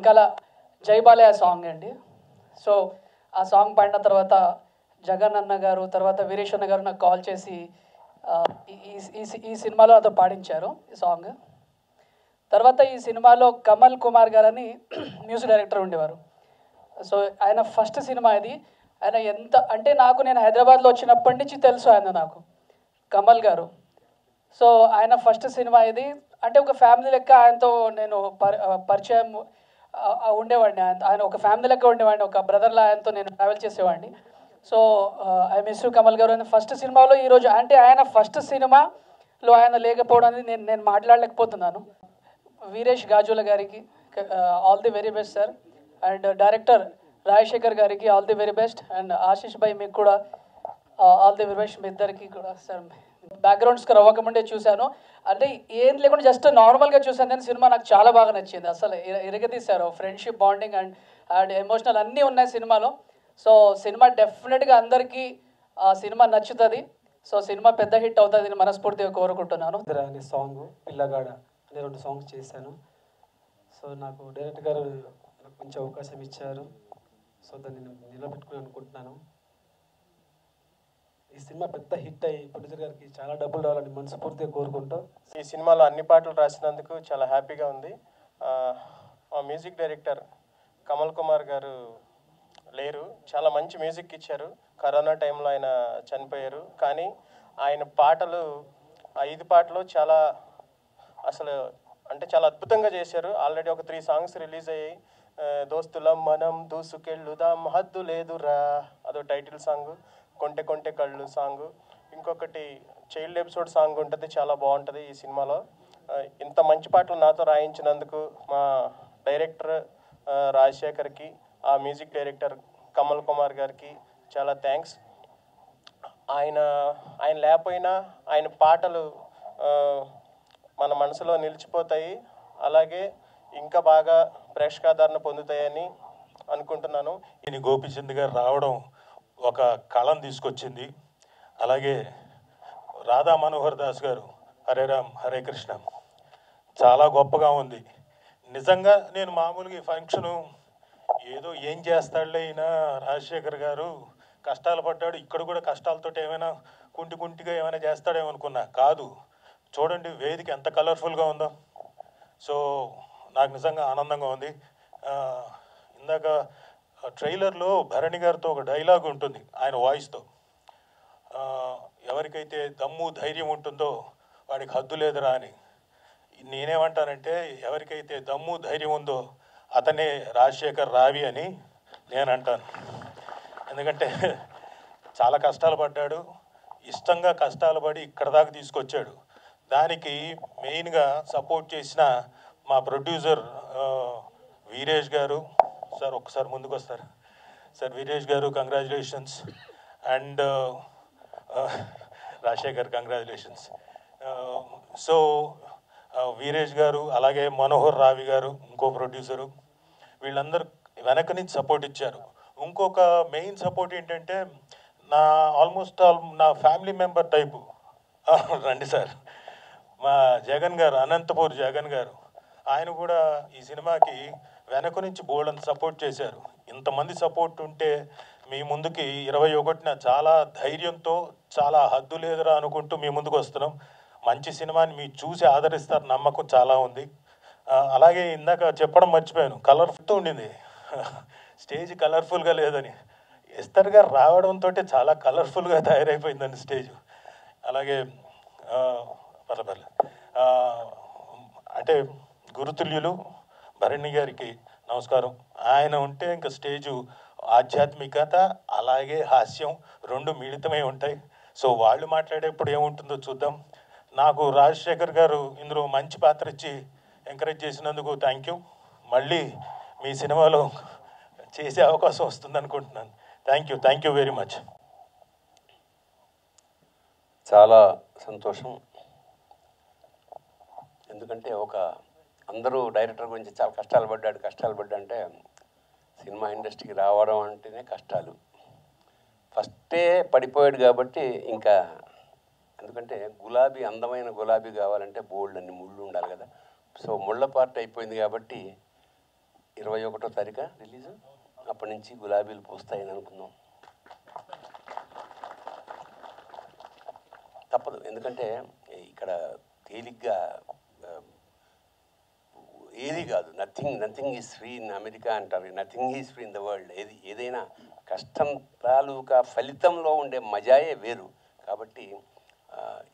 వెనకాల జైబాలయ సాంగ్ అండి. సో ఆ సాంగ్ పాడిన తర్వాత జగన్ అన్న గారు, తర్వాత వీరేష్ అన్న గారు నాకు కాల్ చేసి ఈ సినిమాలో నాతో పాడించారు ఈ సాంగ్. తర్వాత ఈ సినిమాలో కమల్ కుమార్ గారు అని మ్యూజిక్ డైరెక్టర్ ఉండేవారు. సో ఆయన ఫస్ట్ సినిమా ఇది. ఆయన ఎంత అంటే నేను హైదరాబాద్లో వచ్చినప్పటి నుంచి తెలుసు ఆయన నాకు, కమల్ గారు. సో ఆయన ఫస్ట్ సినిమా ఇది. అంటే ఒక ఫ్యామిలీ లెక్క ఆయనతో నేను పరిచయం ఉండేవాడిని. ఆయన ఒక ఫ్యామిలీ లెక్క ఉండేవాడిని, ఒక బ్రదర్లా ఆయనతో నేను ట్రావెల్ చేసేవాడిని. So I miss you Kamal గారు. ఫస్ట్ సినిమాలో ఈరోజు అంటే ఆయన ఫస్ట్ సినిమాలో ఆయన లేకపోవడం అనేది నేను మాట్లాడలేకపోతున్నాను. వీరేష్ గాజుల గారికి all the very best sir. And director Rajasekhar గారికి all the very best. And Ashish bhai మీకు కూడా ఆల్ ది వెరీ బెస్ట్. మీ ఇద్దరికి కూడా సార్. బ్యాక్గ్రౌండ్ స్కోర్ అవ్వకముందే చూశాను, అంటే ఏం లేకుండా జస్ట్ నార్మల్గా చూశాను. నేను సినిమా నాకు చాలా బాగా నచ్చింది. అసలు ఇరగదీశారు. ఫ్రెండ్షిప్, బాండింగ్ అండ్ ఎమోషనల్ అన్నీ ఉన్నాయి సినిమాలో. సో సినిమా డెఫినెట్గా అందరికీ సినిమా నచ్చుతుంది. సో సినిమా పెద్ద హిట్ అవుతుంది మనస్ఫూర్తిగా కోరుకుంటున్నాను. అనే సాంగ్, పిల్లగాడ అనే 2 సాంగ్స్ చేశాను. సో నాకు డైరెక్టర్ గారు కొంచెం అవకాశం ఇచ్చారు. సో దాన్ని నేను నిలబెట్టుకుని అనుకుంటున్నాను. ఈ సినిమా పెద్ద హిట్ అయ్యి ప్రొడ్యూసర్ గారికి చాలా డబ్బులు రావాలని మనస్ఫూర్తిగా కోరుకుంటాం. ఈ సినిమాలో అన్ని పాటలు రాసినందుకు చాలా హ్యాపీగా ఉంది. మా మ్యూజిక్ డైరెక్టర్ కమల్ కుమార్ గారు లేరు, చాలా మంచి మ్యూజిక్ ఇచ్చారు. కరోనా టైంలో ఆయన చనిపోయారు, కానీ ఆయన పాటలు 5 పాటలు చాలా చాలా అద్భుతంగా చేశారు. ఆల్రెడీ ఒక 3 సాంగ్స్ రిలీజ్ అయ్యాయి. దోస్తులం మనం దూసుకెళ్ళుదాం హద్దు లేదురా అదో టైటిల్ సాంగ్, కొంటె కొంటె కళ్ళు సాంగ్, ఇంకొకటి చైల్డ్ ఎపిసోడ్ సాంగ్ ఉంటుంది, చాలా బాగుంటుంది ఈ సినిమాలో. ఇంత మంచి పాటలు నాతో రాయించినందుకు మా డైరెక్టర్ రాజశేఖర్కి, ఆ మ్యూజిక్ డైరెక్టర్ కమల్ కుమార్ గారికి చాలా థ్యాంక్స్. ఆయన లేకపోయినా ఆయన పాటలు మన మనసులో నిలిచిపోతాయి, అలాగే ఇంకా బాగా ప్రేక్షకాదరణ పొందుతాయని అనుకుంటున్నాను. ఈయన గోపిచంద్ గారు రావడం ఒక కళను తీసుకొచ్చింది. అలాగే రాధా మనోహర్ దాస్ గారు హరే రామ్ హరే కృష్ణ చాలా గొప్పగా ఉంది. నిజంగా నేను మామూలుగా ఈ ఫంక్షను ఏదో ఏం చేస్తాడులే ఈయన రాజశేఖర్ గారు కష్టాలు పడ్డాడు, ఇక్కడ కూడా కష్టాలతో ఏమైనా కుంటిగా ఏమైనా చేస్తాడేమో అనుకున్నా. కాదు, చూడండి వేదిక ఎంత కలర్ఫుల్గా ఉందో. సో నాకు నిజంగా ఆనందంగా ఉంది. ఇందాక ట్రైలర్లో భరణి గారితో ఒక డైలాగ్ ఉంటుంది ఆయన వాయిస్తో, ఎవరికైతే దమ్ము ధైర్యం ఉంటుందో వాడికి హద్దు లేదురా అని. నేనేమంటానంటే ఎవరికైతే దమ్ము ధైర్యం ఉందో అతనే రాజశేఖర్ రావి అని నేను అంటాను. ఎందుకంటే చాలా కష్టాలు పడ్డాడు, ఇష్టంగా కష్టాలు పడి ఇక్కడ దాకా తీసుకొచ్చాడు. దానికి మెయిన్గా సపోర్ట్ చేసిన మా ప్రొడ్యూసర్ వీరేష్ గారు. సార్ ఒక్కసారి ముందుకు వస్తారు సార్. వీరేష్ గారు congratulations. And Rajasekhar congratulations. So Veeresh గారు, అలాగే మనోహర్ రావి గారు ఇంకో ప్రొడ్యూసరు, వీళ్ళందరూ వెనక నుంచి సపోర్ట్ ఇచ్చారు. ఇంకొక మెయిన్ సపోర్ట్ ఏంటంటే ఆల్మోస్ట్ నా ఫ్యామిలీ మెంబర్ టైపు రండి సార్, మా జగన్ గారు, అనంతపూర్ జగన్ గారు, ఆయన కూడా ఈ సినిమాకి వెనక నుంచి బోల్డ్ సపోర్ట్ చేశారు. ఇంతమంది సపోర్ట్ ఉంటే మీ ముందుకి 21న చాలా ధైర్యంతో చాలా హద్దు లేదురా అనుకుంటూ మీ ముందుకు వస్తున్నాం. మంచి సినిమాని మీరు చూసి ఆదరిస్తారు నమ్మకం చాలా ఉంది. అలాగే ఇందాక చెప్పడం మర్చిపోయాను, కలర్ఫుల్తో ఉండింది స్టేజ్, కలర్ఫుల్గా లేదని. ఎస్తర్ గారు రావడంతో చాలా కలర్ఫుల్గా తయారైపోయిందండి స్టేజ్. అలాగే పర్లేదు అంటే గురుతుల్యులు భరణి గారికి నమస్కారం. ఆయన ఉంటే ఇంకా స్టేజు ఆధ్యాత్మికత అలాగే హాస్యం 2 మిళితమై ఉంటాయి. సో వాళ్ళు మాట్లాడేప్పుడు ఏముంటుందో చూద్దాం. నాకు రాజశేఖర్ గారు ఇందులో మంచి పాత్ర ఇచ్చి ఎంకరేజ్ చేసినందుకు థ్యాంక్ యూ. మళ్ళీ మీ సినిమాలో చేసే అవకాశం వస్తుంది అనుకుంటున్నాను. Thank you very much. చాలా సంతోషం. ఎందుకంటే అందరూ డైరెక్టర్ గురించి చాలా కష్టాలు పడ్డా అంటే సినిమా ఇండస్ట్రీకి రావడం అంటేనే కష్టాలు. ఫస్టే పడిపోయాడు కాబట్టి ఇంకా, ఎందుకంటే అందమైన గులాబీ కావాలంటే బోల్డ్ అన్ని ముళ్ళు ఉండాలి కదా. సో ముళ్ళ పార్ట్ అయిపోయింది కాబట్టి 21వ తారీఖు రిలీజ్. అప్పటి నుంచి గులాబీలు పూస్తాయని అనుకుందాం. తప్పదు, ఎందుకంటే ఇక్కడ తేలిగ్గా ఏది కాదు. Nothing is free in America అంటారు, nothing is free in the world. ఏదైనా కష్టం తాలూకా ఫలితంలో ఉండే మజాయే వేరు. కాబట్టి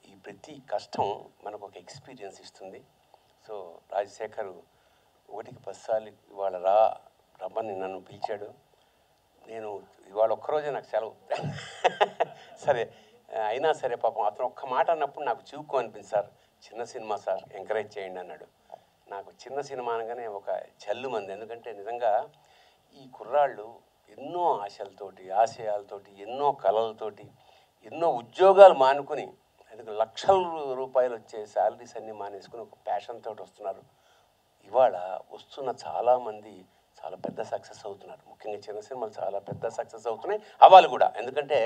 ఈ ప్రతి కష్టం మనకు ఒక ఎక్స్పీరియన్స్ ఇస్తుంది. సో రాజశేఖర్ 1కి 10 సార్లు ఇవాళ రమ్మని నన్ను పిలిచాడు. నేను ఇవాళ ఒక్కరోజే నాకు సెలవు. సరే అయినా సరే పాపం అతను ఒక్క మాట అన్నప్పుడు నాకు చివుకు అనిపింది. సార్ చిన్న సినిమా సార్, ఎంకరేజ్ చేయండి అన్నాడు. నాకు చిన్న సినిమా అనగానే ఒక జల్లు మంది. ఎందుకంటే నిజంగా ఈ కుర్రాళ్ళు ఎన్నో ఆశలతోటి, ఆశయాలతోటి, ఎన్నో కళలతోటి, ఎన్నో ఉద్యోగాలు మానుకుని, ఎందుకంటే లక్షల రూపాయలు వచ్చే శాలరీస్ అన్నీ మానేసుకుని ఒక ప్యాషన్ తోటి వస్తున్నారు. ఇవాళ వస్తున్న చాలామంది చాలా పెద్ద సక్సెస్ అవుతున్నారు. ముఖ్యంగా చిన్న సినిమాలు చాలా పెద్ద సక్సెస్ అవుతున్నాయి, అవ్వాలి కూడా. ఎందుకంటే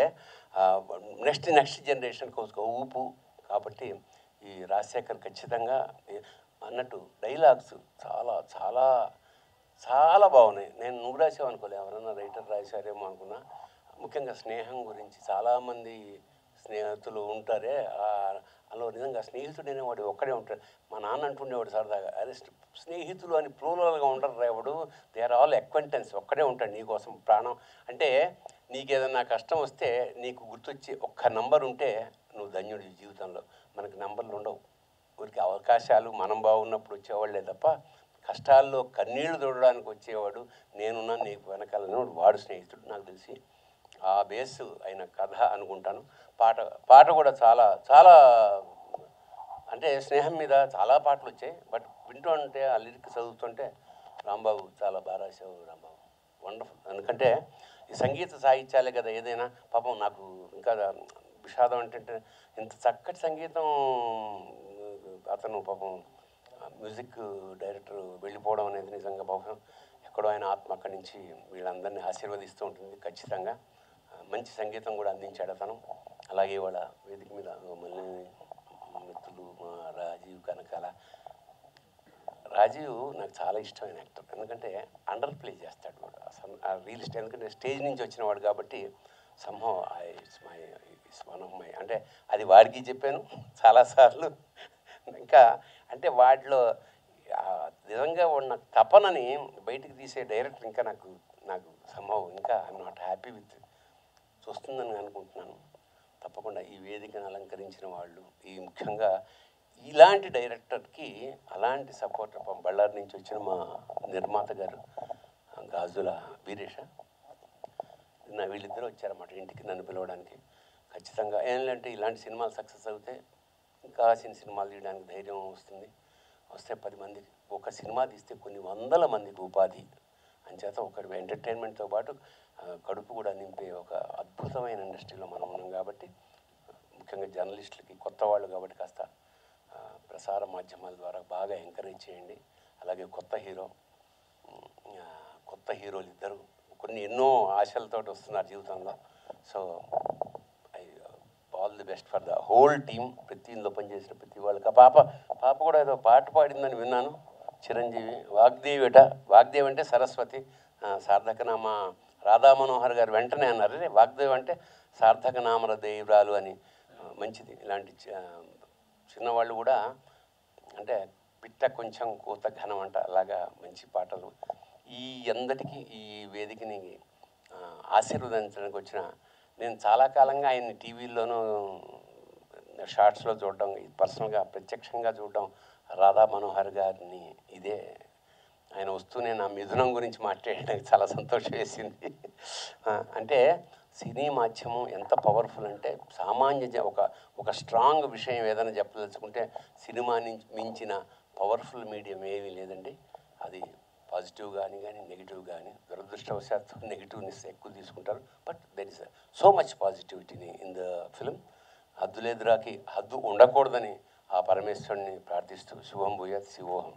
నెక్స్ట్ జనరేషన్కి ఒక ఊపు. కాబట్టి ఈ రాజశేఖర్ ఖచ్చితంగా అన్నట్టు డైలాగ్స్ చాలా చాలా చాలా బాగున్నాయి. నువ్వు రాసావు అనుకోలే, ఎవరన్నా రైటర్ రాశారేమో అనుకున్నా. ముఖ్యంగా స్నేహం గురించి చాలామంది స్నేహితులు ఉంటారే, అలా నిజంగా స్నేహితుడు అనేవాడు ఒక్కడే ఉంటాడు. మా నాన్న అంటుండేవాడు సరదాగా, అరే స్నేహితులు అని ప్లూరల్గా ఉండరు Revadu, they are all acquaintance, ఒక్కడే ఉంటాడు నీకోసం ప్రాణం. అంటే నీకు ఏదన్నా కష్టం వస్తే నీకు గుర్తొచ్చి ఒక్క నంబర్ ఉంటే నువ్వు ధన్యుడి జీవితంలో. మనకి నంబర్లు ఉండవు, ఊరికి అవకాశాలు మనం బాగున్నప్పుడు వచ్చేవాళ్ళే తప్ప కష్టాల్లో కన్నీళ్లు తోడడానికి వచ్చేవాడు నేనున్నా నీకు వెనకాలను వాడు స్నేహితుడు. నాకు తెలిసి ఆ బేస్ అయిన కథ అనుకుంటాను. పాట కూడా చాలా చాలా అంటే స్నేహం మీద చాలా పాటలు వచ్చాయి. బట్ వింటూ ఉంటే ఆ లిరిక్ చదువుతుంటే రాంబాబు చాలా బాగా రాశావు రాంబాబు, వండర్ఫుల్. ఎందుకంటే ఈ సంగీత సాహిత్యాలే కదా ఏదైనా. పాపం నాకు ఇంకా విషాదం అంటే ఇంత చక్కటి సంగీతం అతను పాపం మ్యూజిక్ డైరెక్టర్ వెళ్ళిపోవడం అనేది నిజంగా బహుశా ఎక్కడో ఆయన ఆత్మ అక్కడి నుంచి వీళ్ళందరినీ ఆశీర్వదిస్తూ ఉంటుంది. ఖచ్చితంగా మంచి సంగీతం కూడా అందించాడు అతను. అలాగే వాళ్ళ వేదిక మీద మళ్ళీ మిత్రులు మా రాజీవ్ కనకాల. రాజీవ్ నాకు చాలా ఇష్టమైన యాక్టర్, ఎందుకంటే అండర్ ప్లే చేస్తాడు వాడు రియలిస్ట్. ఎందుకంటే స్టేజ్ నుంచి వచ్చిన వాడు కాబట్టి somehow it's one of my, అంటే అది వాడికి చెప్పాను చాలాసార్లు. ఇంకా అంటే వాటిలో నిజంగా ఉన్న తపనని బయటికి తీసే డైరెక్టర్ ఇంకా నాకు సంభవం ఇంకా ఐఎమ్ నాట్ హ్యాపీ విత్ చూస్తుందని అనుకుంటున్నాను. తప్పకుండా ఈ వేదికను అలంకరించిన వాళ్ళు, ఈ ముఖ్యంగా ఇలాంటి డైరెక్టర్కి అలాంటి సపోర్ట్ బళ్ళారి నుంచి వచ్చిన మా నిర్మాత గారు గాజుల వీరేష, వీళ్ళిద్దరూ వచ్చారన్నమాట ఇంటికి నన్ను పిలవడానికి. ఖచ్చితంగా ఏంటంటే ఇలాంటి సినిమాలు సక్సెస్ అవుతే ఇంకా సినిమాలు తీయడానికి ధైర్యం వస్తే 10 మందికి ఒక సినిమా తీస్తే కొన్ని వందల మందికి ఉపాధి అంచేత ఒకటి ఎంటర్టైన్మెంట్తో పాటు కడుపు కూడా నింపే ఒక అద్భుతమైన ఇండస్ట్రీలో మనం ఉన్నాం. కాబట్టి ముఖ్యంగా జర్నలిస్టులకి కొత్త వాళ్ళు కాబట్టి కాస్త ప్రసార మాధ్యమాల ద్వారా బాగా ఎంకరేజ్ చేయండి. అలాగే కొత్త హీరోలు ఇద్దరు ఎన్నో ఆశలతో వస్తున్నారు జీవితంలో. So all the best for the whole team. ప్రతి ఇందులో పనిచేసిన ప్రతి వాళ్ళకి. పాప కూడా ఏదో పాట పాడిందని విన్నాను, చిరంజీవి. వాగ్దేవి అంటే సరస్వతి, సార్థకనామ రాధా మనోహర్ గారు వెంటనే అన్నారు, అరే వాగ్దేవి అంటే సార్థకనామర దేవరాలు అని. మంచిది, ఇలాంటి చిన్నవాళ్ళు కూడా అంటే పిట్ట కొంచెం కూత ఘనం అంట, అలాగా మంచి పాటలు. ఈ అందరికీ ఈ వేదికని ఆశీర్వదించడానికి వచ్చిన నేను చాలా కాలంగా ఆయన్ని టీవీల్లోనూ షార్ట్స్లో చూడడం, పర్సనల్గా ప్రత్యక్షంగా చూడడం, రాధా మనోహర్ గారిని ఇదే ఆయన వస్తూనే నా మిథునం గురించి మాట్లాడడానికి చాలా సంతోషం వేసింది. అంటే సినీ మాధ్యమం ఎంత పవర్ఫుల్ అంటే సామాన్య ఒక స్ట్రాంగ్ విషయం ఏదైనా చెప్పదలుచుకుంటే సినిమా నుంచి మించిన పవర్ఫుల్ మీడియం ఏమీ లేదండి. అది పాజిటివ్ కానీ నెగిటివ్ కానీ. దురదృష్టవశాత్తు నెగిటివ్నెస్ ఎక్కువ తీసుకుంటారు, but there is so much పాజిటివిటీని ఇన్ ద ఫిల్మ్. హద్దులేదురాకి హద్దు ఉండకూడదని ఆ పరమేశ్వరుని ప్రార్థిస్తూ శుభం భూయాత్ శివోహం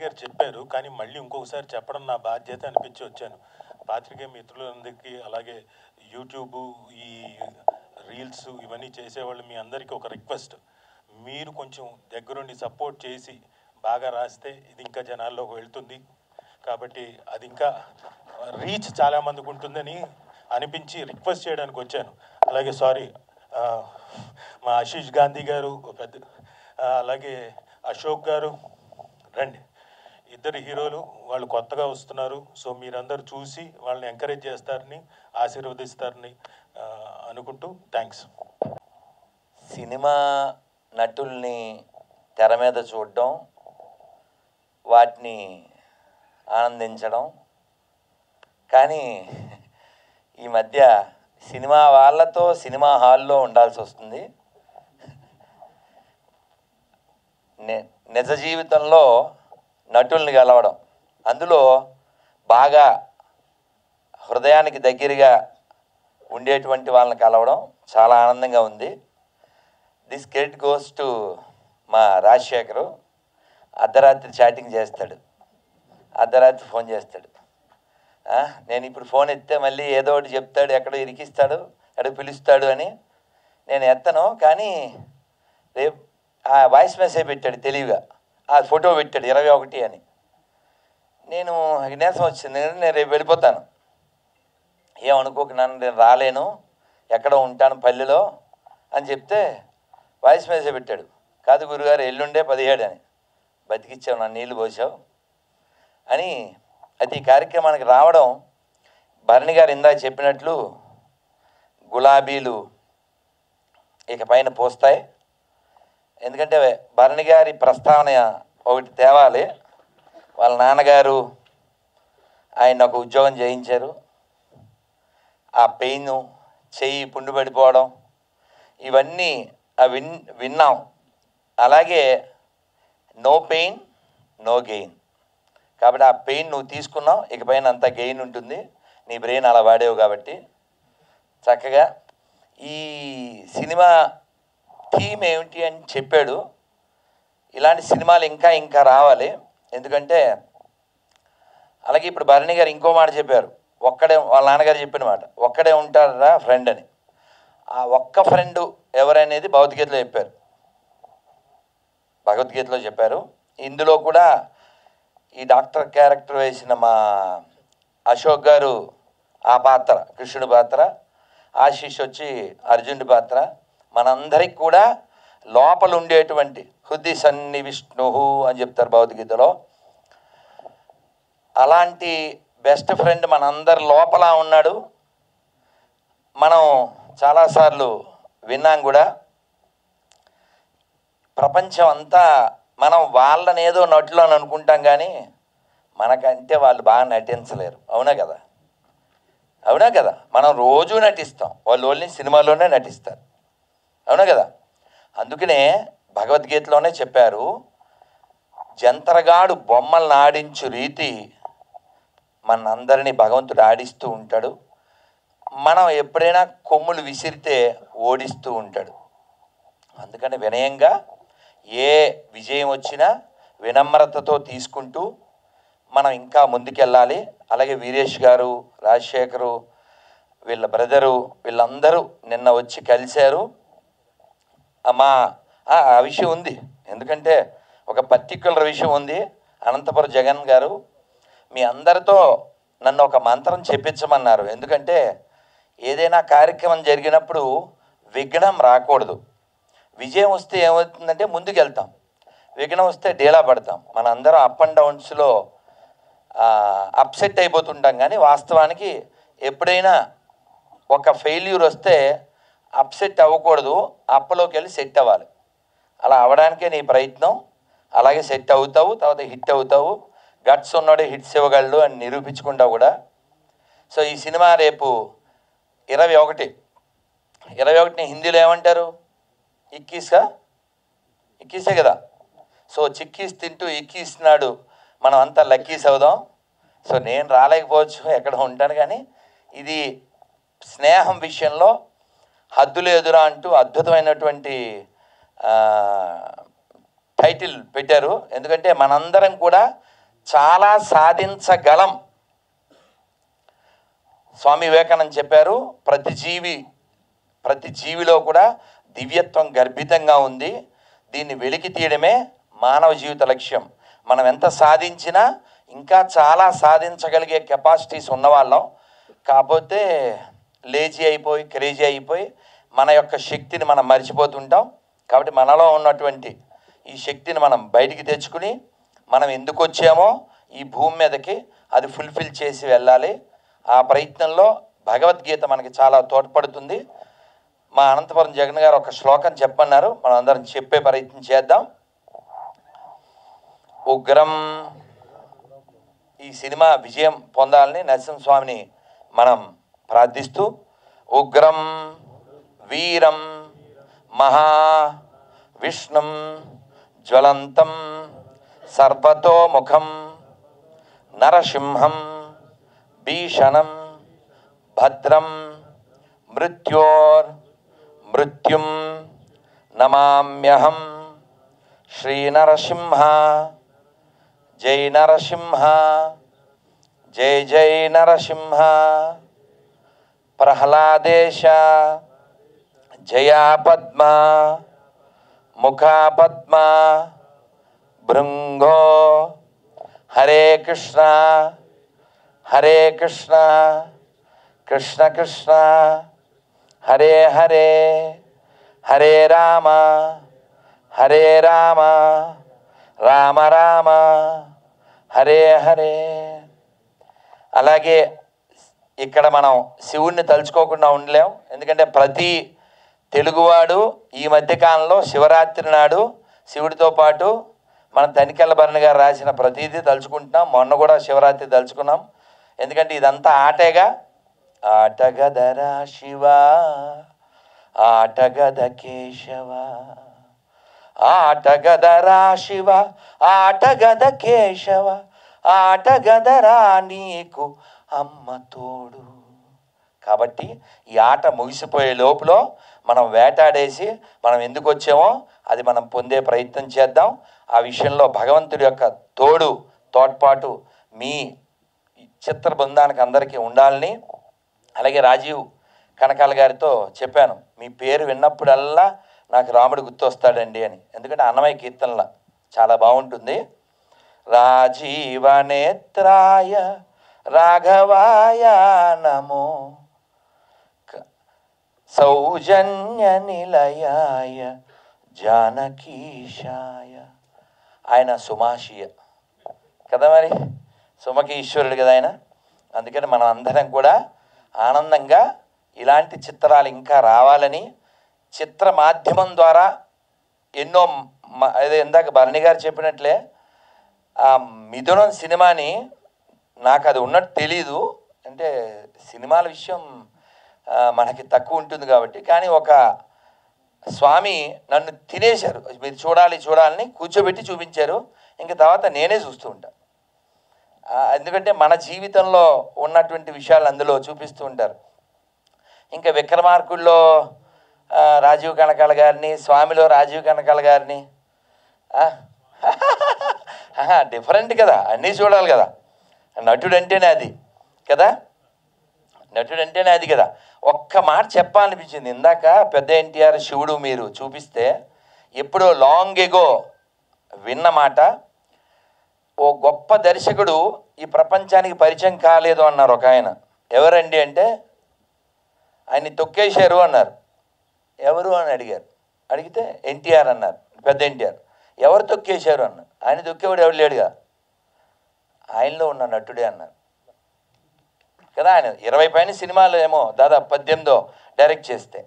గారు చెప్పారు, కానీ మళ్ళీ ఇంకొకసారి చెప్పడం నా బాధ్యత అనిపించి వచ్చాను. పాత్రికేయ మిత్రులందరికీ, అలాగే యూట్యూబ్ ఈ రీల్స్ ఇవన్నీ చేసేవాళ్ళు మీ అందరికీ ఒక రిక్వెస్ట్, మీరు కొంచెం దగ్గరుండి సపోర్ట్ చేసి బాగా రాస్తే ఇది ఇంకా జనాల్లోకి వెళ్తుంది. కాబట్టి అది ఇంకా రీచ్ చాలామందికి ఉంటుందని అనిపించి రిక్వెస్ట్ చేయడానికి వచ్చాను. అలాగే సారీ, మా ఆశీష్ గాంధీ గారు పెద్ద, అలాగే అశోక్ గారు, రండి, ఇద్దరు హీరోలు, వాళ్ళు కొత్తగా వస్తున్నారు. సో మీరందరూ చూసి వాళ్ళని ఎంకరేజ్ చేస్తారని, ఆశీర్వదిస్తారని అనుకుంటూ థ్యాంక్స్. సినిమా నటుల్ని తెర మీద చూడడం, వాటిని ఆనందించడం, కానీ ఈ మధ్య సినిమా వాళ్ళతో సినిమా హాల్లో ఉండాల్సి వస్తుంది. నిజ జీవితంలో నటుల్ని కలవడం, అందులో బాగా హృదయానికి దగ్గరగా ఉండేటువంటి వాళ్ళని కలవడం చాలా ఆనందంగా ఉంది. దిస్ క్రెడిట్ గోస్ టు మా రాజశేఖరు. అర్ధరాత్రి చాటింగ్ చేస్తాడు, అర్ధరాత్రి ఫోన్ చేస్తాడు. నేను ఇప్పుడు ఫోన్ ఎత్తే మళ్ళీ ఏదో ఒకటి చెప్తాడు, ఎక్కడో ఇరికిస్తాడు, ఎక్కడో పిలుస్తాడు అని నేను ఎత్తను. కానీ రేపు ఆ వాయిస్ మెసేజ్ పెట్టాడు తెలివిగా, ఆ ఫోటో పెట్టాడు 21 అని. నేను నీరసం వచ్చింది, నేను రేపు వెళ్ళిపోతాను, ఏమనుకోక నన్ను, నేను రాలేను, ఎక్కడో ఉంటాను పల్లెలో అని చెప్తే వాయిస్ మెసేజ్ పెట్టాడు, కాదు గురుగారు ఎల్లుండే 17 అని. బతికిచ్చావు, నన్ను నీళ్ళు పోసావు అని. అయితే ఈ కార్యక్రమానికి రావడం, భరణి గారు ఇందాక చెప్పినట్లు గులాబీలు ఇక పైన పోస్తాయి. ఎందుకంటే భరణి గారి ప్రస్తావన ఒకటి తేవాలి. వాళ్ళ నాన్నగారు ఆయన ఒక ఉద్యోగం చేయించారు, ఆ పెయిన్, చెయ్యి పుండు పడిపోవడం, ఇవన్నీ విన్నాం. అలాగే నో పెయిన్ నో గెయిన్. కాబట్టి ఆ పెయిన్ నువ్వు తీసుకున్నావు, ఇకపైన అంతా గెయిన్ ఉంటుంది, నీ బ్రెయిన్ అలా వాడేవు. కాబట్టి చక్కగా ఈ సినిమా థీమ్ ఏమిటి అని చెప్పాడు. ఇలాంటి సినిమాలు ఇంకా ఇంకా రావాలి. ఎందుకంటే అలాగే ఇప్పుడు భరణి గారు ఇంకో మాట చెప్పారు, ఒక్కడే, వాళ్ళ నాన్నగారు చెప్పిన మాట, ఒక్కడే ఉంటారా ఫ్రెండ్ అని. ఆ ఒక్క ఫ్రెండు ఎవరనేది భగవద్గీతలో చెప్పారు, భగవద్గీతలో చెప్పారు. ఇందులో కూడా ఈ డాక్టర్ క్యారెక్టర్ వేసిన మా అశోక్ గారు ఆ పాత్ర కృష్ణుడి పాత్ర, ఆశీష్ వచ్చి అర్జునుడి పాత్ర. మనందరికి కూడా లోపల ఉండేటువంటి హృది సన్ని విష్ణు అని చెప్తారు భగవద్గీతలో. అలాంటి బెస్ట్ ఫ్రెండ్ మనందరి లోపల ఉన్నాడు. మనం చాలాసార్లు విన్నాం కూడా. ప్రపంచం అంతా మనం వాళ్ళని ఏదో నటులు అని అనుకుంటాం, కానీ మనకంటే వాళ్ళు బాగా నటించలేరు. అవునా కదా? అవునా కదా? మనం రోజు నటిస్తాం, వాళ్ళు ఓన్లీ సినిమాలోనే నటిస్తారు. అవునా కదా? అందుకనే భగవద్గీతలోనే చెప్పారు, జంతరగాడు బొమ్మలను ఆడించు రీతి మనందరినీ భగవంతుడు ఆడిస్తూ ఉంటాడు. మనం ఎప్పుడైనా కొమ్ములు విసిరితే ఓడిస్తూ ఉంటాడు. అందుకని వినయంగా ఏ విజయం వచ్చినా వినమ్రతతో తీసుకుంటూ మనం ఇంకా ముందుకెళ్ళాలి. అలాగే వీరేష్ గారు, రాజశేఖరు, వీళ్ళ బ్రదరు, వీళ్ళందరూ నిన్న వచ్చి కలిశారు. అమ్మా ఆ విషయం ఉంది, ఎందుకంటే ఒక పర్టిక్యులర్ విషయం ఉంది. అనంతపురం జగన్ గారు మీ అందరితో నన్ను ఒక మంత్రం చెప్పించమన్నారు. ఎందుకంటే ఏదైనా కార్యక్రమం జరిగినప్పుడు విఘ్నం రాకూడదు. విజయం వస్తే ఏమవుతుందంటే ముందుకెళ్తాం, విఘ్నం వస్తే డీలా పడతాం. మనందరం అప్ అండ్ డౌన్స్లో అప్సెట్ అయిపోతుంటాం. కానీ వాస్తవానికి ఎప్పుడైనా ఒక ఫెయిల్యూర్ వస్తే అప్సెట్ అవ్వకూడదు, అప్పలోకి వెళ్ళి సెట్ అవ్వాలి. అలా అవ్వడానికే నీ ప్రయత్నం. అలాగే సెట్ అవుతావు, తర్వాత హిట్ అవుతావు. గట్స్ ఉన్నాడే హిట్స్ ఇవ్వగలడు అని నిరూపించుకుంటావు కూడా. సో ఈ సినిమా రేపు 21 హిందీలో ఏమంటారు? ఇక్కీసే కదా. సో చిక్కీస్ తింటూ ఇక్కీస్తున్నాడు, మనం అంతా లక్కీస్ అవుదాం. సో నేను రాలేకపోవచ్చు, ఎక్కడ ఉంటాను, కానీ ఇది స్నేహం విషయంలో హద్దులు ఎదురా అంటూ అద్భుతమైనటువంటి టైటిల్ పెట్టారు. ఎందుకంటే మనందరం కూడా చాలా సాధించగలం. స్వామి వివేకానంద చెప్పారు, ప్రతి జీవిలో కూడా దివ్యత్వం గర్భితంగా ఉంది, దీన్ని వెలికి తీయడమే మానవ జీవిత లక్ష్యం. మనం ఎంత సాధించినా ఇంకా చాలా సాధించగలిగే కెపాసిటీస్ ఉన్నవాళ్ళం. కాకపోతే లేజీ అయిపోయి క్రేజీ అయిపోయి మన యొక్క శక్తిని మనం మర్చిపోతుంటాం. కాబట్టి మనలో ఉన్నటువంటి ఈ శక్తిని మనం బయటికి తెచ్చుకుని మనం ఎందుకు వచ్చామో ఈ భూమి మీదకి అది ఫుల్ఫిల్ చేసి వెళ్ళాలి. ఆ ప్రయత్నంలో భగవద్గీత మనకి చాలా తోడ్పడుతుంది. మా అనంతపురం జగన్ గారు ఒక శ్లోకం చెప్పన్నారు, మనం అందరం చెప్పే ప్రయత్నం చేద్దాం. ఉగ్రం, ఈ సినిమా విజయం పొందాలని నరసింహస్వామిని మనం ప్రార్థిస్తూ, ఉగ్రం వీరం మహా విష్ణుం జ్వలంతం సర్వతోముఖం నరసింహం భీషణం భద్రం మృత్యుం నమామ్యహం శ్రీ నరసింహ. జై నరసింహ, జై జై నరసింహ. ప్రహ్లాదేశ జయా పద్మ ముఖా పద్మ భృంగో. హరే కృష్ణ కృష్ణ కృష్ణ హరే హరే, హరే రామ రామ రామ హరే హరే. అలాగే ఇక్కడ మనం శివుణ్ణి తలుచుకోకుండా ఉండలేం. ఎందుకంటే ప్రతి తెలుగువాడు ఈ మధ్యకాలంలో శివరాత్రి నాడు శివుడితో పాటు మన తనికెళ్ళ భరణి గారు రాసిన ప్రతిదీ తలుచుకుంటున్నాం. మొన్న కూడా శివరాత్రి తలుచుకున్నాం. ఎందుకంటే ఇదంతా ఆటేగా. ఆటగదరా శివ, ఆటగద కేశవ, ఆటగదరా శివ, ఆటగద కేశవ, ఆటగదరా నీకు అమ్మ తోడు. కాబట్టి ఈ ఆట ముగిసిపోయే లోపల మనం వేటాడేసి మనం ఎందుకు వచ్చామో అది మనం పొందే ప్రయత్నం చేద్దాం. ఆ విషయంలో భగవంతుడి యొక్క తోడ్పాటు మీ చిత్ర బృందానికి అందరికీ ఉండాలని. అలాగే రాజీవ్ కనకాల గారితో చెప్పాను, మీ పేరు విన్నప్పుడల్లా నాకు రాముడు గుర్తొస్తాడండి అని. ఎందుకంటే అన్నమయ్య కీర్తనల చాలా బాగుంటుంది. రాజీవనేత్రాయ రాఘవాయ నమో, సౌజన్య నిలయాయ జానకీశాయ. ఆయన సుమాషియ కదా, మరి సుమకి ఈశ్వరుడు కదా ఆయన. అందుకని మనం అందరం కూడా ఆనందంగా ఇలాంటి చిత్రాలు ఇంకా రావాలని, చిత్ర మాధ్యమం ద్వారా ఎన్నో అదే ఇందాక భరణి గారు చెప్పినట్లే ఆ మిథునం సినిమాని నాకు అది ఉన్నట్టు తెలీదు. అంటే సినిమాల విషయం మనకి తక్కువ ఉంటుంది కాబట్టి. కానీ ఒక స్వామి నన్ను తినేశారు, మీరు చూడాలని కూర్చోబెట్టి చూపించారు. ఇంక తర్వాత నేనే చూస్తూ ఉంటాను. ఎందుకంటే మన జీవితంలో ఉన్నటువంటి విషయాలు అందులో చూపిస్తూ ఉంటారు. ఇంకా విక్రమార్కుల్లో రాజీవ్ కనకాల గారిని, స్వామిలో రాజీవ్ కనకాల గారిని, డిఫరెంట్ కదా, అన్నీ చూడాలి కదా. నటుడు అంటేనే అది కదా, ఒక్క మాట చెప్పాలనిపించింది. ఇందాక పెద్ద ఎన్టీఆర్ శివుడు మీరు చూపిస్తే ఎప్పుడో లాంగ్ ఎగో విన్న మాట, ఓ గొప్ప దర్శకుడు ఈ ప్రపంచానికి పరిచయం కాలేదు అన్నారు ఒక ఆయన. ఎవరండి అంటే ఆయన్ని తొక్కేశారు అన్నారు. ఎవరు అని అడిగితే ఎన్టీఆర్ అన్నారు, పెద్ద ఎన్టీఆర్. ఎవరు తొక్కేశారు అన్నారు. ఆయన తొక్కేవాడు ఎవరు లేడుగా, ఆయనలో ఉన్న నటుడే అన్నారు కదా. ఆయన 20 పైన సినిమాలు ఏమో దాదాపు 18 డైరెక్ట్ చేస్తే.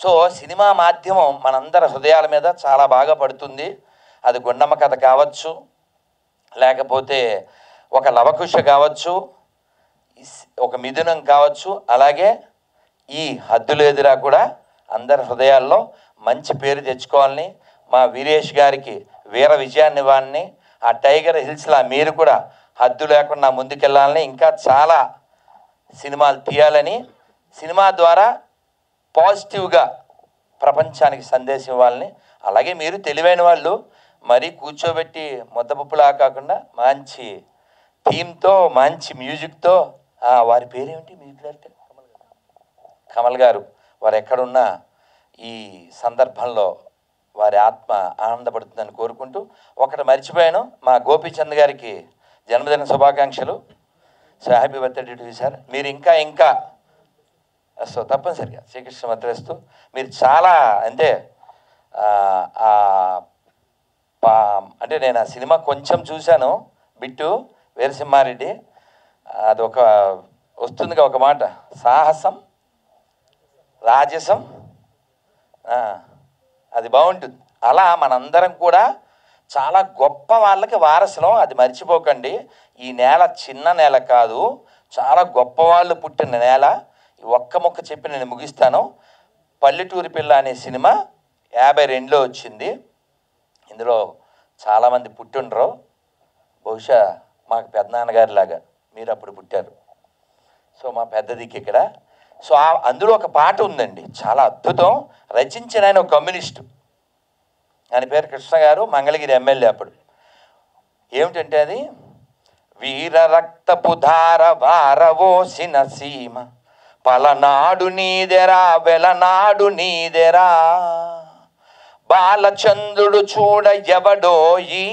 సో సినిమా మాధ్యమం మనందరి హృదయాల మీద చాలా బాగా పడుతుంది. అది గుండమ్మ కథ కావచ్చు, లేకపోతే ఒక లవకుశ కావచ్చు, ఒక మిథునం కావచ్చు, అలాగే ఈ హద్దులు ఎదురా కూడా అందరి హృదయాల్లో మంచి పేరు తెచ్చుకోవాలని, మా వీరేష్ గారికి వీర విజయాన్ని ఇవ్వాలని, ఆ టైగర్ హిల్స్లా మీరు కూడా హద్దు లేకుండా ముందుకెళ్ళాలని, ఇంకా చాలా సినిమాలు తీయాలని, సినిమా ద్వారా పాజిటివ్గా ప్రపంచానికి సందేశం ఇవ్వాలని. అలాగే మీరు తెలివైన వాళ్ళు మరీ కూర్చోబెట్టి ముద్దపప్పులా కాకుండా మంచి థీమ్తో, మంచి మ్యూజిక్తో, వారి పేరేమిటి మ్యూజిక్ డైరెక్టర్ కమల్ గారు, వారు ఎక్కడున్నా ఈ సందర్భంలో వారి ఆత్మ ఆనందపడుతుందని కోరుకుంటూ, ఒకటి మర్చిపోయాను, మా గోపీచంద్ గారికి జన్మదిన శుభాకాంక్షలు. So happy birthday to you sir. మీరు ఇంకా సో తప్పనిసరిగా శ్రీకృష్ణ మద్రస్తు. మీరు చాలా అంటే అంటే నేను ఆ సినిమా కొంచెం చూశాను, బిట్టు వీరసింహారెడ్డి. అది ఒక వస్తుందిగా ఒక మాట, సాహసం రాజసం, అది బాగుంటుంది. అలా మనందరం కూడా చాలా గొప్ప వాళ్ళకి వారసులం, అది మర్చిపోకండి. ఈ నేల చిన్న నేల కాదు, చాలా గొప్ప వాళ్ళు పుట్టిన నేల. ఈ ఒక్క ముక్క చెప్పి నేను ముగిస్తాను. పల్లెటూరి పిల్ల అనే సినిమా 52లో వచ్చింది. ఇందులో చాలామంది పుట్టిండ్రు, బహుశా మాకు పెద్దనాన్నగారి లాగా మీరు అప్పుడు పుట్టారు. సో మా పెద్ద దిక్కు ఇక్కడ. సో అందులో ఒక పాట ఉందండి, చాలా అద్భుతం. రచించిన ఆయన ఒక కమ్యూనిస్టు, ఆయన పేరు కృష్ణ గారు, మంగళగిరి ఎమ్మెల్యే అప్పుడు. ఏమిటంటే అది, వీర రక్తపు ధార వారవోసిన సీమ, పలనాడు నీదెరా వెలనాడు నీదెరా, బాలచంద్రుడు చూడ ఎవడోయి,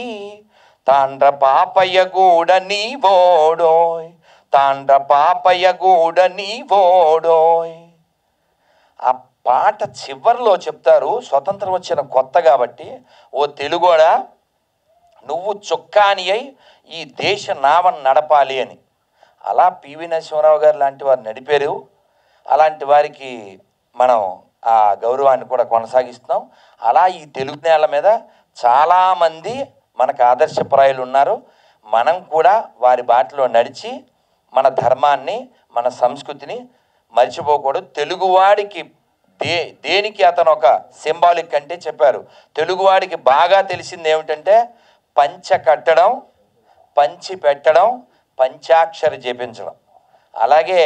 తాండ్ర పాపయ్య గూడ నీవోడోయ్, తాండ్ర పాపయ్య గూడ నీవోడోయ్. ఆ పాట చివరిలో చెప్తారు, స్వతంత్రం వచ్చిన కొత్త కాబట్టి, ఓ తెలుగోడా నువ్వు చొక్కాని అయి ఈ దేశ నావను నడపాలి అని. అలా పివి నరసింహారావు గారు లాంటి వారు నడిపారు. అలాంటి వారికి మనం ఆ గౌరవాన్ని కూడా కొనసాగిస్తున్నాం. అలా ఈ తెలుగు నేల మీద చాలామంది మనకు ఆదర్శప్రాయులు ఉన్నారు. మనం కూడా వారి బాటలో నడిచి మన ధర్మాన్ని మన సంస్కృతిని మర్చిపోకూడదు. తెలుగువాడికి దేనికి అతను ఒక సింబాలిక్ అంటే చెప్పారు, తెలుగువాడికి బాగా తెలిసింది ఏమిటంటే పంచ కట్టడం, పంచి పెట్టడం, పంచాక్షరి జపించడం. అలాగే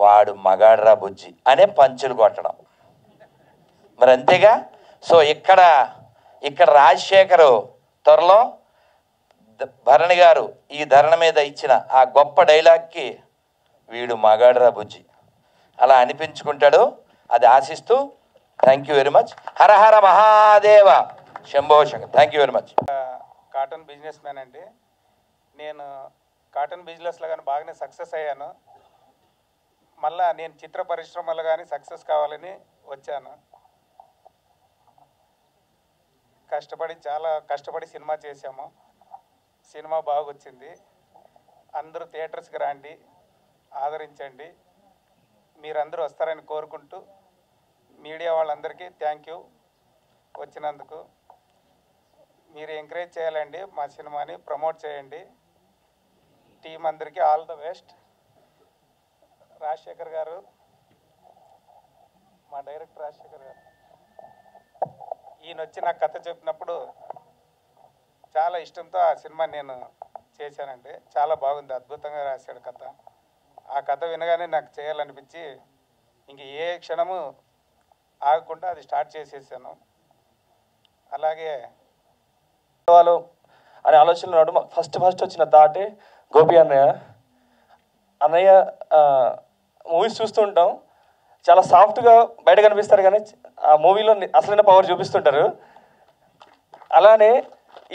వాడు మగాడ్రా బుజ్జి అనే పంచులు కొట్టడం, మరి అంతేగా. సో ఇక్కడ రాజశేఖరు త్వరలో భరణి గారు ఈ ధరణ మీద ఇచ్చిన ఆ గొప్ప డైలాగ్కి వీడు మగాడ్రా బుజ్జి అలా అనిపించుకుంటాడు. అది ఆశిస్తూ thank you very much. Hara Hara Mahadeva Shambho Shankar. Thank you very much. Cotton business man అండి. నేను కాటన్ బిజినెస్లో కానీ బాగానే సక్సెస్ అయ్యాను. మళ్ళా నేను చిత్ర పరిశ్రమలో కానీ సక్సెస్ కావాలని వచ్చాను. చాలా కష్టపడి సినిమా చేశాము. సినిమా బాగా వచ్చింది. అందరూ థియేటర్స్కి రండి, ఆదరించండి. మీరందరూ వస్తారని కోరుకుంటూ మీడియా వాళ్ళందరికీ థ్యాంక్ యూ వచ్చినందుకు. మీరు ఎంకరేజ్ చేయాలండి, మా సినిమాని ప్రమోట్ చేయండి. టీం అందరికీ ఆల్ ద బెస్ట్. రాజశేఖర్ గారు, మా డైరెక్టర్ రాజశేఖర్ గారు, ఈయన వచ్చి నాకు కథ చెప్పినప్పుడు చాలా ఇష్టంతో ఆ సినిమా నేను చేశానండి. చాలా బాగుంది, అద్భుతంగా రాశాడు కథ. ఆ కథ వినగానే నాకు చేయాలనిపించి ఇంక ఏ క్షణము ఆగకుండా అది స్టార్ట్ చేసేసాను. అలాగే వాళ్ళు అనే ఆలోచనలు నడు ఫస్ట్ వచ్చిన థాటే గోపి అన్నయ్య మూవీస్ చూస్తూ ఉంటాం, చాలా సాఫ్ట్గా బయట కనిపిస్తారు కానీ ఆ మూవీలో అసలైన పవర్ చూపిస్తుంటారు. అలానే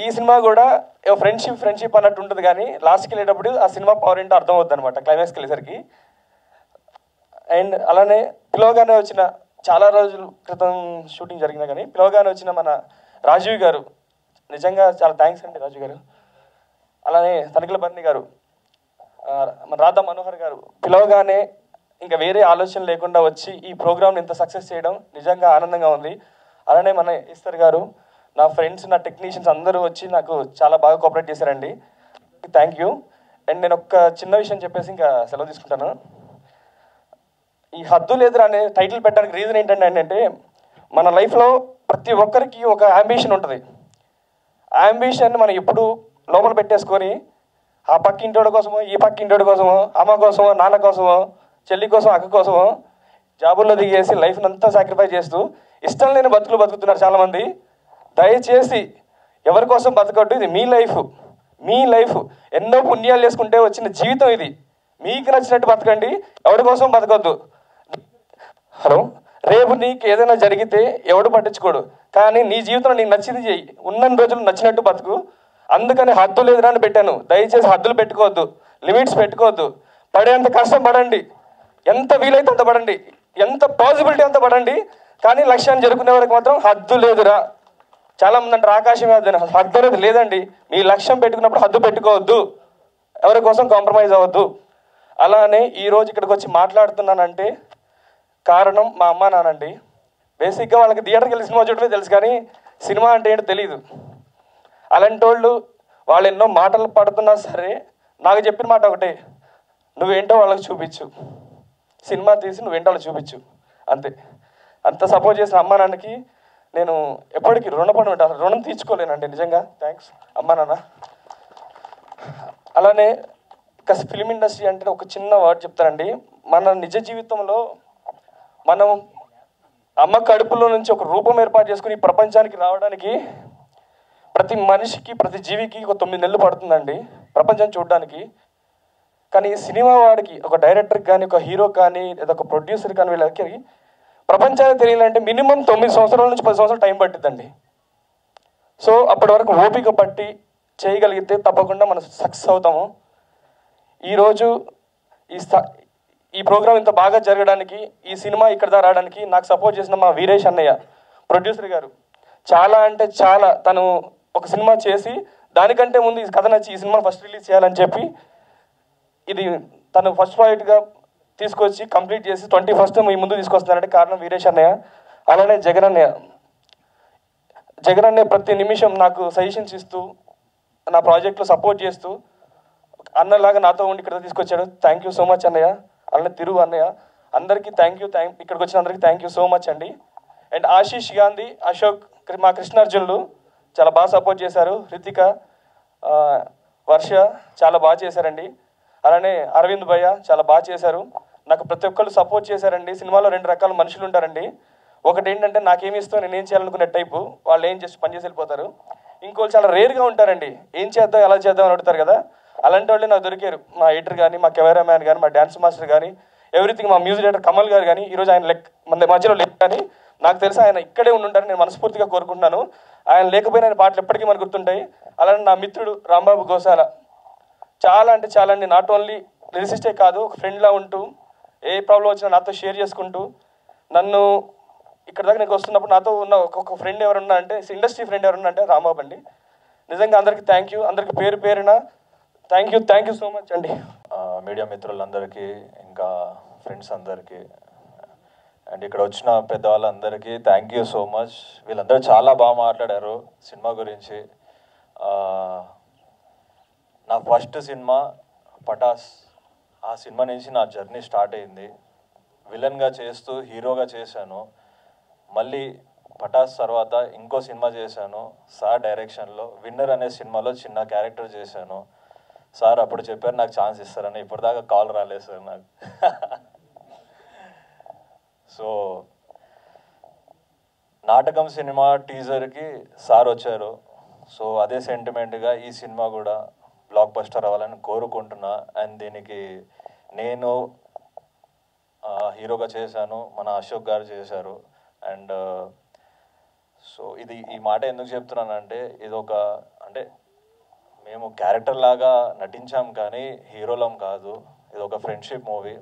ఈ సినిమా కూడా ఫ్రెండ్షిప్ అన్నట్టు ఉంటుంది, కానీ లాస్ట్కి వెళ్ళేటప్పుడు ఆ సినిమా పవర్ ఏంటో అర్థం అవుతుంది అనమాట క్లైమాక్స్కి వెళ్ళేసరికి. అండ్ అలానే పిలవగానే వచ్చిన, చాలా రోజుల క్రితం షూటింగ్ జరిగినా కానీ పిలవగానే వచ్చిన మన రాజీవ్ గారు, నిజంగా చాలా థ్యాంక్స్ అండి రాజీవ్ గారు. అలానే తనిఖీల బర్ని గారు, మన రాధా మనోహర్ గారు పిలవగానే ఇంకా వేరే ఆలోచన లేకుండా వచ్చి ఈ ప్రోగ్రామ్ని ఇంత సక్సెస్ చేయడం నిజంగా ఆనందంగా ఉంది. అలానే మన ఈశ్వర్ గారు, నా ఫ్రెండ్స్, నా టెక్నీషియన్స్ అందరూ వచ్చి నాకు చాలా బాగా కోఆపరేట్ చేశారండి. Thank you. అండ్ నేను ఒక చిన్న విషయం చెప్పేసి ఇంకా సెలవు తీసుకుంటాను. ఈ హద్దు లేదురా అనే టైటిల్ పెట్టడానికి రీజన్ ఏంటంటే మన లైఫ్లో ప్రతి ఒక్కరికి ఒక అంబిషన్ ఉంటుంది. ఆ అంబిషన్ని మనం ఎప్పుడు లోపల పెట్టేసుకొని ఆ పక్క ఇంటోడి కోసమో, ఈ పక్క ఇంటోడి కోసమో, అమ్మ కోసమో, నాన్న కోసమో, చెల్లి కోసం, అక్క కోసమో జాబుల్లో దిగేసి లైఫ్ని అంతా సాక్రిఫైస్ చేస్తూ ఇష్టం లేని బతుకులు బతుకుతున్నారు చాలామంది. దయచేసి ఎవరి కోసం బతకద్దు, ఇది మీ లైఫ్ ఎన్నో పుణ్యాలు చేసుకుంటే వచ్చిన జీవితం ఇది. మీకు నచ్చినట్టు బతకండి, ఎవరి కోసం బతకొద్దు. హలో, రేపు నీకు ఏదైనా జరిగితే ఎవడు పట్టించుకోడు, కానీ నీ జీవితంలో నీకు నచ్చింది చెయ్యి. ఉన్న రోజులు నచ్చినట్టు బతుకు. అందుకని హద్దు లేదురా అని పెట్టాను. దయచేసి హద్దులు పెట్టుకోవద్దు, లిమిట్స్ పెట్టుకోవద్దు. పడేంత కష్టం పడండి, ఎంత వీలైతే అంత పడండి, ఎంత పాసిబిలిటీ అంత పడండి. కానీ లక్ష్యాన్ని జరుపుకునే వరకు మాత్రం హద్దు లేదురా. చాలామంది అంటారు ఆకాశం హద్దు అనేది లేదండి. మీ లక్ష్యం పెట్టుకున్నప్పుడు హద్దు పెట్టుకోవద్దు, ఎవరి కోసం కాంప్రమైజ్ అవ్వద్దు. అలానే ఈరోజు ఇక్కడికి వచ్చి మాట్లాడుతున్నానంటే కారణం మా అమ్మ నాన్నండి. బేసిక్గా వాళ్ళకి థియేటర్కి వెళ్ళి సినిమా చూడటమే తెలుసు, కానీ సినిమా అంటే ఏంటో తెలియదు. అలాంటి వాళ్ళు ఎన్నో మాటలు పడుతున్నా సరే నాకు చెప్పిన మాట ఒకటే, నువ్వేంటో వాళ్ళకి చూపించు, సినిమా తీసి నువ్వేంటో వాళ్ళకి చూపించు, అంతే. అంత సపోర్ట్ చేసిన అమ్మ నాన్నకి నేను ఎప్పటికీ రుణపడి ఉంటాను. రుణం తీర్చుకోలేనండి నిజంగా. థ్యాంక్స్ అమ్మ నాన్న. అలానే ఇక ఫిలిం ఇండస్ట్రీ అంటే ఒక చిన్న వర్డ్ చెప్తానండి. మన నిజ జీవితంలో మనం అమ్మ కడుపులో నుంచి ఒక రూపం ఏర్పాటు చేసుకుని ప్రపంచానికి రావడానికి ప్రతి మనిషికి, ప్రతి జీవికి ఒక 9 నెలలు పడుతుందండి ప్రపంచం చూడడానికి. కానీ సినిమా వాడికి, ఒక డైరెక్టర్కి కానీ, ఒక హీరో కానీ, లేదా ఒక ప్రొడ్యూసర్ కానీ, వీళ్ళకి ప్రపంచానికి తెలియాలంటే మినిమం 9 సంవత్సరాల నుంచి 10 సంవత్సరాలు టైం పట్టిద్దండి. సో అప్పటి వరకు ఓపిక పట్టి చేయగలిగితే తప్పకుండా మనం సక్సెస్ అవుతాము. ఈరోజు ఈ ప్రోగ్రాం ఇంత బాగా జరగడానికి, ఈ సినిమా ఇక్కడ దాకా రావడానికి నాకు సపోర్ట్ చేసిన మా వీరేష్ అన్నయ్య, ప్రొడ్యూసర్ గారు, చాలా అంటే చాలా. తను ఒక సినిమా చేసి దానికంటే ముందు ఈ కథ నచ్చి ఈ సినిమా ఫస్ట్ రిలీజ్ చేయాలని చెప్పి ఇది తను ఫస్ట్ ప్రాజెక్ట్గా తీసుకొచ్చి కంప్లీట్ చేసి 21st మీ ముందు తీసుకొస్తున్నారంటే కారణం వీరేష్ అన్నయ్య. అలానే జగన్ అన్నయ్య ప్రతి నిమిషం నాకు సజెషన్స్ ఇస్తూ నా ప్రాజెక్ట్లో సపోర్ట్ చేస్తూ అన్నలాగా నాతో ఉండి ఇక్కడ తీసుకొచ్చాడు. థ్యాంక్ యూ సో మచ్ అన్నయ్య. అలానే తిరుగు అన్నయ్య, అందరికీ థ్యాంక్ యూ. ఇక్కడికి వచ్చిన అందరికీ థ్యాంక్ యూ సో మచ్ అండి. అండ్ ఆశీష్ గాంధీ, అశోక్, మా కృష్ణార్జునులు చాలా బాగా సపోర్ట్ చేశారు. హృతిక, వర్ష చాలా బాగా చేశారండి. అలానే అరవింద్ భయ్య చాలా బాగా చేశారు. నాకు ప్రతి ఒక్కళ్ళు సపోర్ట్ చేశారండి. సినిమాలో 2 రకాల మనుషులు ఉంటారండి. ఒకటి ఏంటంటే నాకేమి ఇస్తాం, నేను ఏం చేయాలనుకునే టైపు, వాళ్ళు ఏం చేసి పని చేసి వెళ్ళిపోతారు. ఇంకోళ్ళు చాలా రేర్గా ఉంటారండి, ఏం చేద్దాం ఎలా చేద్దాం అని అడుగుతారు కదా. అలాంటి వాళ్ళే నాకు దొరికారు. మా ఎడిటర్ కానీ, మా కెమెరామ్యాన్ కానీ, మా డ్యాన్స్ మాస్టర్ కానీ, ఎవ్రీథింగ్, మా మ్యూజిక్ డైరెక్టర్ కమల్ గారు కానీ. ఈరోజు ఆయన మన మధ్యలో లేదు, కానీ నాకు తెలిసి ఆయన ఇక్కడే ఉండుంటారని నేను మనస్ఫూర్తిగా కోరుకుంటున్నాను. ఆయన లేకపోయినా ఆయన పాటలు ఎప్పటికీ మనకు గుర్తుంటాయి. అలానే నా మిత్రుడు రాంబాబు గోసాల, చాలా అంటే చాలా అండి. నాట్ ఓన్లీ లిరిసిస్టే కాదు, ఒక ఫ్రెండ్లా ఉంటూ ఏ ప్రాబ్లం వచ్చినా నాతో షేర్ చేసుకుంటూ, నన్ను ఇక్కడ దాకా నేను వస్తున్నప్పుడు నాతో ఉన్న ఒక్కొక్క ఫ్రెండ్ ఎవరున్నా అంటే, ఇండస్ట్రీ ఫ్రెండ్ ఎవరున్నా అంటే రాంబాబు అండి. నిజంగా అందరికీ థ్యాంక్ యూ, అందరికి పేరు పేరున థ్యాంక్ యూ సో మచ్ అండి. మీడియా మిత్రులందరికీ, ఇంకా ఫ్రెండ్స్ అందరికీ, అండ్ ఇక్కడ వచ్చిన పెద్దవాళ్ళందరికీ థ్యాంక్ యూ సో మచ్. వీళ్ళందరూ చాలా బాగా మాట్లాడారు సినిమా గురించి. నా ఫస్ట్ సినిమా పటాస్, ఆ సినిమా నుంచి నా జర్నీ స్టార్ట్ అయింది. విలన్గా చేస్తూ హీరోగా చేశాను. మళ్ళీ పటాస్ తర్వాత ఇంకో సినిమా చేశాను సార్ డైరెక్షన్లో, విన్నర్ అనే సినిమాలో చిన్న క్యారెక్టర్ చేశాను. సార్ అప్పుడు చెప్పారు నాకు ఛాన్స్ ఇస్తారని, ఇప్పటిదాకా కాల్ రాలేదు సార్ నాకు. సో నాటకం సినిమా టీజర్కి సార్ వచ్చారు. సో అదే సెంటిమెంట్గా ఈ సినిమా కూడా బ్లాక్ బస్టర్ అవ్వాలని కోరుకుంటున్నా. అండ్ దీనికి నేను హీరోగా చేశాను, మన అశోక్ గారు చేశారు. అండ్ సో ఈ మాట ఎందుకు చెప్తున్నానంటే, ఇది ఒక అంటే మేము క్యారెక్టర్ లాగా నటించాం కానీ హీరోలం కాదు. ఇది ఒక ఫ్రెండ్షిప్ మూవీ.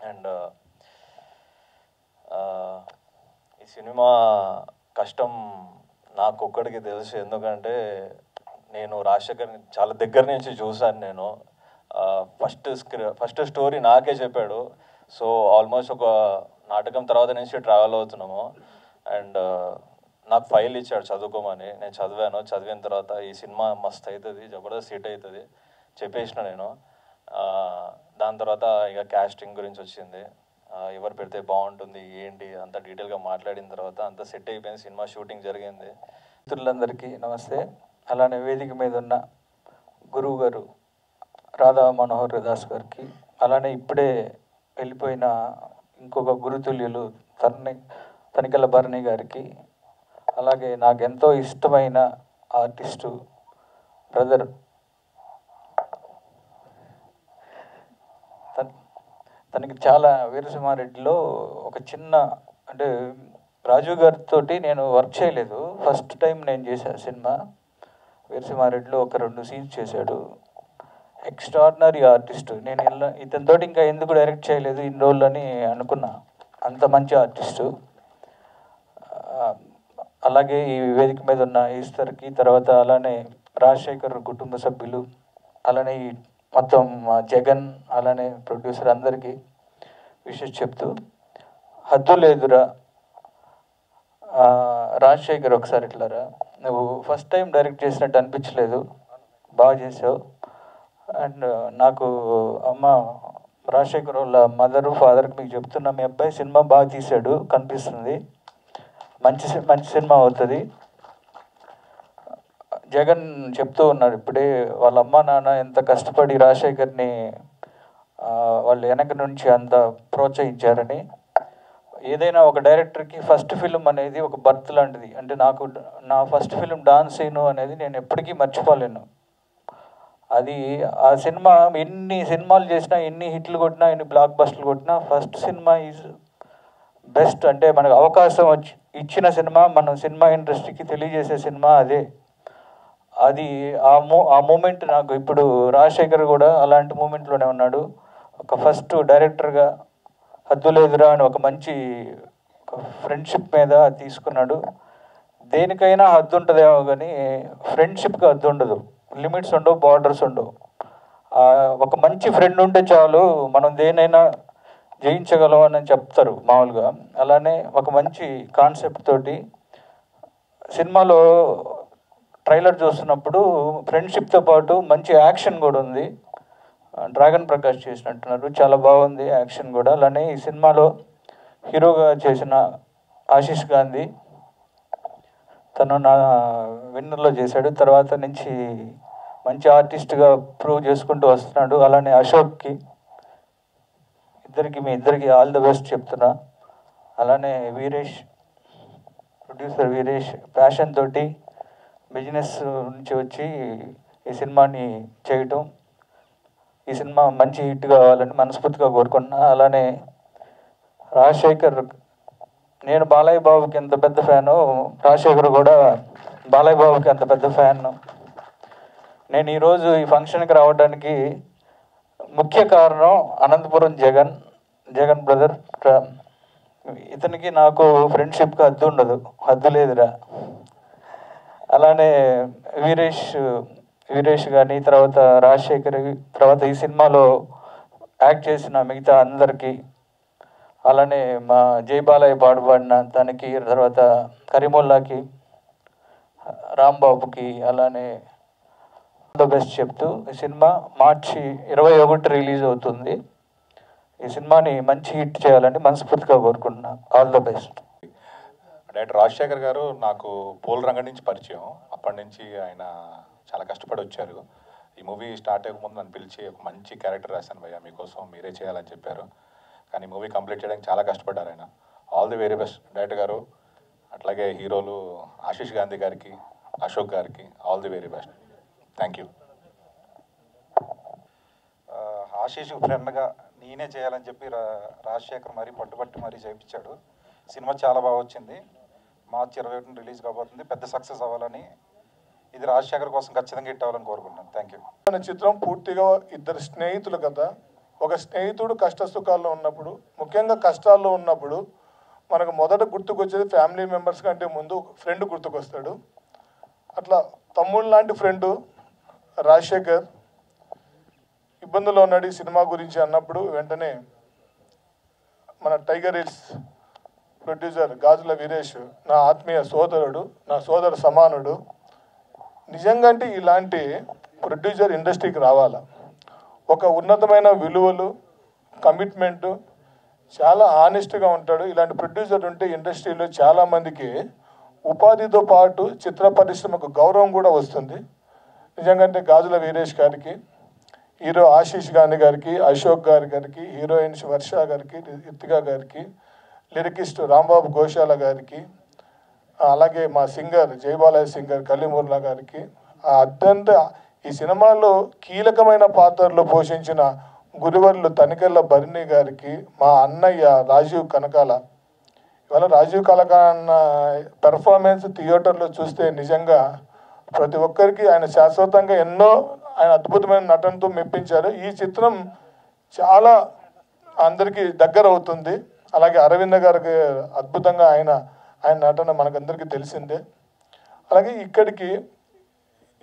అండ్ ఈ సినిమా కష్టం నాకు ఒక్కడికి తెలుసు, ఎందుకంటే నేను రాజశేఖర్ని చాలా దగ్గర నుంచి చూశాను. నేను ఫస్ట్ స్టోరీ నాకే చెప్పాడు. సో ఆల్మోస్ట్ ఒక నాటకం తర్వాత నుంచి ట్రావెల్ అవుతున్నాము. అండ్ నాకు ఫైల్ ఇచ్చాడు చదువుకోమని, నేను చదివాను. చదివిన తర్వాత ఈ సినిమా మస్త్ అవుతుంది, జబర్దస్త్ హిట్ అవుతుంది చెప్పేసిన నేను. దాని తర్వాత ఇక క్యాస్టింగ్ గురించి వచ్చింది, ఎవరు పెడితే బాగుంటుంది ఏంటి అంత డీటెయిల్గా మాట్లాడిన తర్వాత అంత సెట్ అయిపోయింది, సినిమా షూటింగ్ జరిగింది. మిత్రులందరికీ నమస్తే. అలానే వేదిక మీద ఉన్న గురువు గారు రాధా మనోహర్ దాస్ గారికి, అలానే ఇప్పుడే వెళ్ళిపోయిన ఇంకొక గురుతుల్యులు తనికెళ్ళ భరణి గారికి, అలాగే నాకు ఎంతో ఇష్టమైన ఆర్టిస్టు బ్రదర్ తనకి చాలా వీరసింహారెడ్డిలో ఒక చిన్న అంటే రాజు గారితో నేను వర్క్ చేయలేదు, ఫస్ట్ టైం నేను చేశాను సినిమా. వీరసింహారెడ్డిలో ఒక 2 సీన్స్ చేశాడు. Extraordinary artist. నేను ఇతనితోటి ఇంకా ఎందుకు డైరెక్ట్ చేయలేదు ఇన్ని రోజులు అని అనుకున్నా. అంత మంచి ఆర్టిస్టు. అలాగే ఈ వేదిక మీద ఉన్న ఈశ్వర్కి, తర్వాత అలానే రాజశేఖర్ కుటుంబ సభ్యులు, అలానే ఈ మొత్తం జగన్, అలానే ప్రొడ్యూసర్ అందరికీ విషెస్ చెప్తూ, హద్దు లేదురా రాజశేఖర్, ఒకసారి ఇట్లారా, నువ్వు ఫస్ట్ టైం డైరెక్ట్ చేసినట్టు అనిపించలేదు, బాగా చేసావు. అండ్ నాకు అమ్మ రాజశేఖర్ వాళ్ళ మదరు ఫాదర్కి మీకు చెప్తున్నా, మీ అబ్బాయి సినిమా బాగా తీశాడు కనిపిస్తుంది, మంచి సినిమా అవుతుంది. జగన్ చెప్తూ ఉన్నారు ఇప్పుడే, వాళ్ళ అమ్మ నాన్న ఎంత కష్టపడి రాజశేఖర్ని వాళ్ళు వెనక నుంచి అంత ప్రోత్సహించారని. ఏదైనా ఒక డైరెక్టర్కి ఫస్ట్ ఫిలిం అనేది ఒక బర్త్ లాంటిది. అంటే నాకు నా ఫస్ట్ ఫిలిం డాన్స్ సీను అనేది నేను ఎప్పటికీ మర్చిపోలేను. అది ఆ సినిమా ఎన్ని సినిమాలు చేసినా, ఎన్ని హిట్లు కొట్టినా, ఎన్ని బ్లాక్ బస్టర్లు కొట్టినా, ఫస్ట్ సినిమా ఈజ్ బెస్ట్. అంటే మనకు అవకాశం ఇచ్చిన సినిమా, మనం సినిమా ఇండస్ట్రీకి తెలియజేసే సినిమా అదే. అది ఆ మూమెంట్ నాకు ఇప్పుడు రాజశేఖర్ కూడా అలాంటి మూమెంట్లోనే ఉన్నాడు. ఒక ఫస్ట్ డైరెక్టర్గా హద్దు లేదురా అని ఒక మంచి ఫ్రెండ్షిప్ మీద తీసుకున్నాడు. దేనికైనా హద్దు ఉంటుందేమో కానీ ఫ్రెండ్షిప్కి హద్దు ఉండదు, లిమిట్స్ ఉండవు, బార్డర్స్ ఉండవు. ఒక మంచి ఫ్రెండ్ ఉంటే చాలు మనం దేనైనా జయించగలం అని చెప్తారు మామూలుగా. అలానే ఒక మంచి కాన్సెప్ట్ తోటి సినిమాలో ట్రైలర్ చూస్తున్నప్పుడు ఫ్రెండ్షిప్తో పాటు మంచి యాక్షన్ కూడా ఉంది. డ్రాగన్ ప్రకాష్ చేసినట్టున్నారు, చాలా బాగుంది యాక్షన్ కూడా. అలానే ఈ సినిమాలో హీరోగా చేసిన ఆశీష్ గాంధీ, తను నా విన్నర్లో చేశాడు. తర్వాత నుంచి మంచి ఆర్టిస్ట్గా ప్రూవ్ చేసుకుంటూ వస్తున్నాడు. అలానే అశోక్కి, మీ ఇద్దరికి ఆల్ ద బెస్ట్ చెప్తున్నా. అలానే వీరేష్, ప్రొడ్యూసర్ వీరేష్ ప్యాషన్ తోటి బిజినెస్ నుంచి వచ్చి ఈ సినిమాని చేయటం, ఈ సినిమా మంచి హిట్ కావాలని మనస్ఫూర్తిగా కోరుకున్నా. అలానే రాజశేఖర్, నేను బాలయ్య బాబుకి ఎంత పెద్ద ఫ్యాను, రాజశేఖర్ కూడా బాలయ్య బాబుకి అంత పెద్ద ఫ్యాన్. నేను ఈరోజు ఈ ఫంక్షన్కి రావడానికి ముఖ్య కారణం అనంతపురం జగన్ బ్రదర్. ఇతనికి నాకు ఫ్రెండ్షిప్కి హద్దు ఉండదు, హద్దు లేదురా. అలానే వీరేష్ కానీ, తర్వాత రాజశేఖర్, తర్వాత ఈ సినిమాలో యాక్ట్ చేసిన మిగతా అందరికీ, అలానే మా జయబాలయ్య పాడుపాడిన దానికి, తర్వాత కరీముల్లాకి, రాంబాబుకి, అలానే ద బెస్ట్ చెప్తూ ఈ సినిమా మార్చి 21 రిలీజ్ అవుతుంది. ఈ సినిమాని మంచి హిట్ చేయాలని మనస్ఫూర్తిగా కోరుకుంటున్నాను. All the best. Director Rajasekhar గారు నాకు పోల్ రంగం నుంచి పరిచయం. అప్పటి నుంచి ఆయన చాలా కష్టపడి వచ్చారు. ఈ మూవీ స్టార్ట్ అయ్యకముందు నన్ను పిలిచి ఒక మంచి క్యారెక్టర్ రాశాను భయ్యా, మీకోసం మీరే చేయాలని చెప్పారు. కానీ మూవీ కంప్లీట్ చేయడానికి చాలా కష్టపడ్డారు ఆయన. All the very best director గారు. అట్లాగే హీరోలు ఆశీష్ గాంధీ గారికి, అశోక్ గారికి all the very best. Thank you. Ashish ఫ్రెండ్గా నేనే చేయాలని చెప్పి రాజశేఖర్ మరీ పట్టుబట్టి మరీ చేయించాడు. సినిమా చాలా బాగా వచ్చింది. మార్చి 21 రిలీజ్ కాబోతుంది. పెద్ద సక్సెస్ అవ్వాలని, ఇది రాజశేఖర్ కోసం ఖచ్చితంగా హిట్ అవ్వాలని కోరుకుంటున్నాను. Thank you. మన చిత్రం పూర్తిగా ఇద్దరు స్నేహితులు కదా. ఒక స్నేహితుడు కష్ట సుఖాల్లో ఉన్నప్పుడు, ముఖ్యంగా కష్టాల్లో ఉన్నప్పుడు మనకు మొదట గుర్తుకొచ్చేది ఫ్యామిలీ మెంబర్స్ కంటే ముందు ఫ్రెండ్ గుర్తుకొస్తాడు. అట్లా తమ్ముడు లాంటి ఫ్రెండు రాజశేఖర్ ఇబ్బందుల్లో ఉన్నాడు ఈ సినిమా గురించి అన్నప్పుడు వెంటనే మన టైగర్ హిల్స్ ప్రొడ్యూసర్ గాజుల వీరేష్ నా ఆత్మీయ సోదరుడు, నా సోదర సమానుడు. నిజంగా అంటే ఇలాంటి ప్రొడ్యూసర్ ఇండస్ట్రీకి రావాలా. ఒక ఉన్నతమైన విలువలు, కమిట్మెంటు, చాలా ఆనెస్ట్గా ఉంటాడు. ఇలాంటి ప్రొడ్యూసర్ ఉంటే ఇండస్ట్రీలో చాలామందికి ఉపాధితో పాటు చిత్ర పరిశ్రమకు గౌరవం కూడా వస్తుంది. నిజంగా అంటే గాజుల వీరేష్ గారికి, హీరో ఆశీష్ గాంధీ గారికి, అశోక్ గారికి, హీరోయిన్స్ వర్ష గారికి, రితికా గారికి, లిరికిస్ట్ రాంబాబు ఘోషాల గారికి, అలాగే మా సింగర్ జయబాలయ్య సింగర్ కలీముల్లా గారికి, అత్యంత ఈ సినిమాలో కీలకమైన పాత్రలు పోషించిన గురువర్లు తనికెళ్ళ భరణి గారికి, మా అన్నయ్య రాజీవ్ కనకాల. ఇవాళ రాజీవ్ కనకాల పెర్ఫార్మెన్స్ థియేటర్లో చూస్తే నిజంగా ప్రతి ఒక్కరికి ఆయన శాశ్వతంగా ఎన్నో ఆయన అద్భుతమైన నటనతో మెప్పించారు. ఈ చిత్రం చాలా అందరికీ దగ్గర అవుతుంది. అలాగే అరవింద గారికి అద్భుతంగా ఆయన నటన మనకందరికీ తెలిసిందే. అలాగే ఇక్కడికి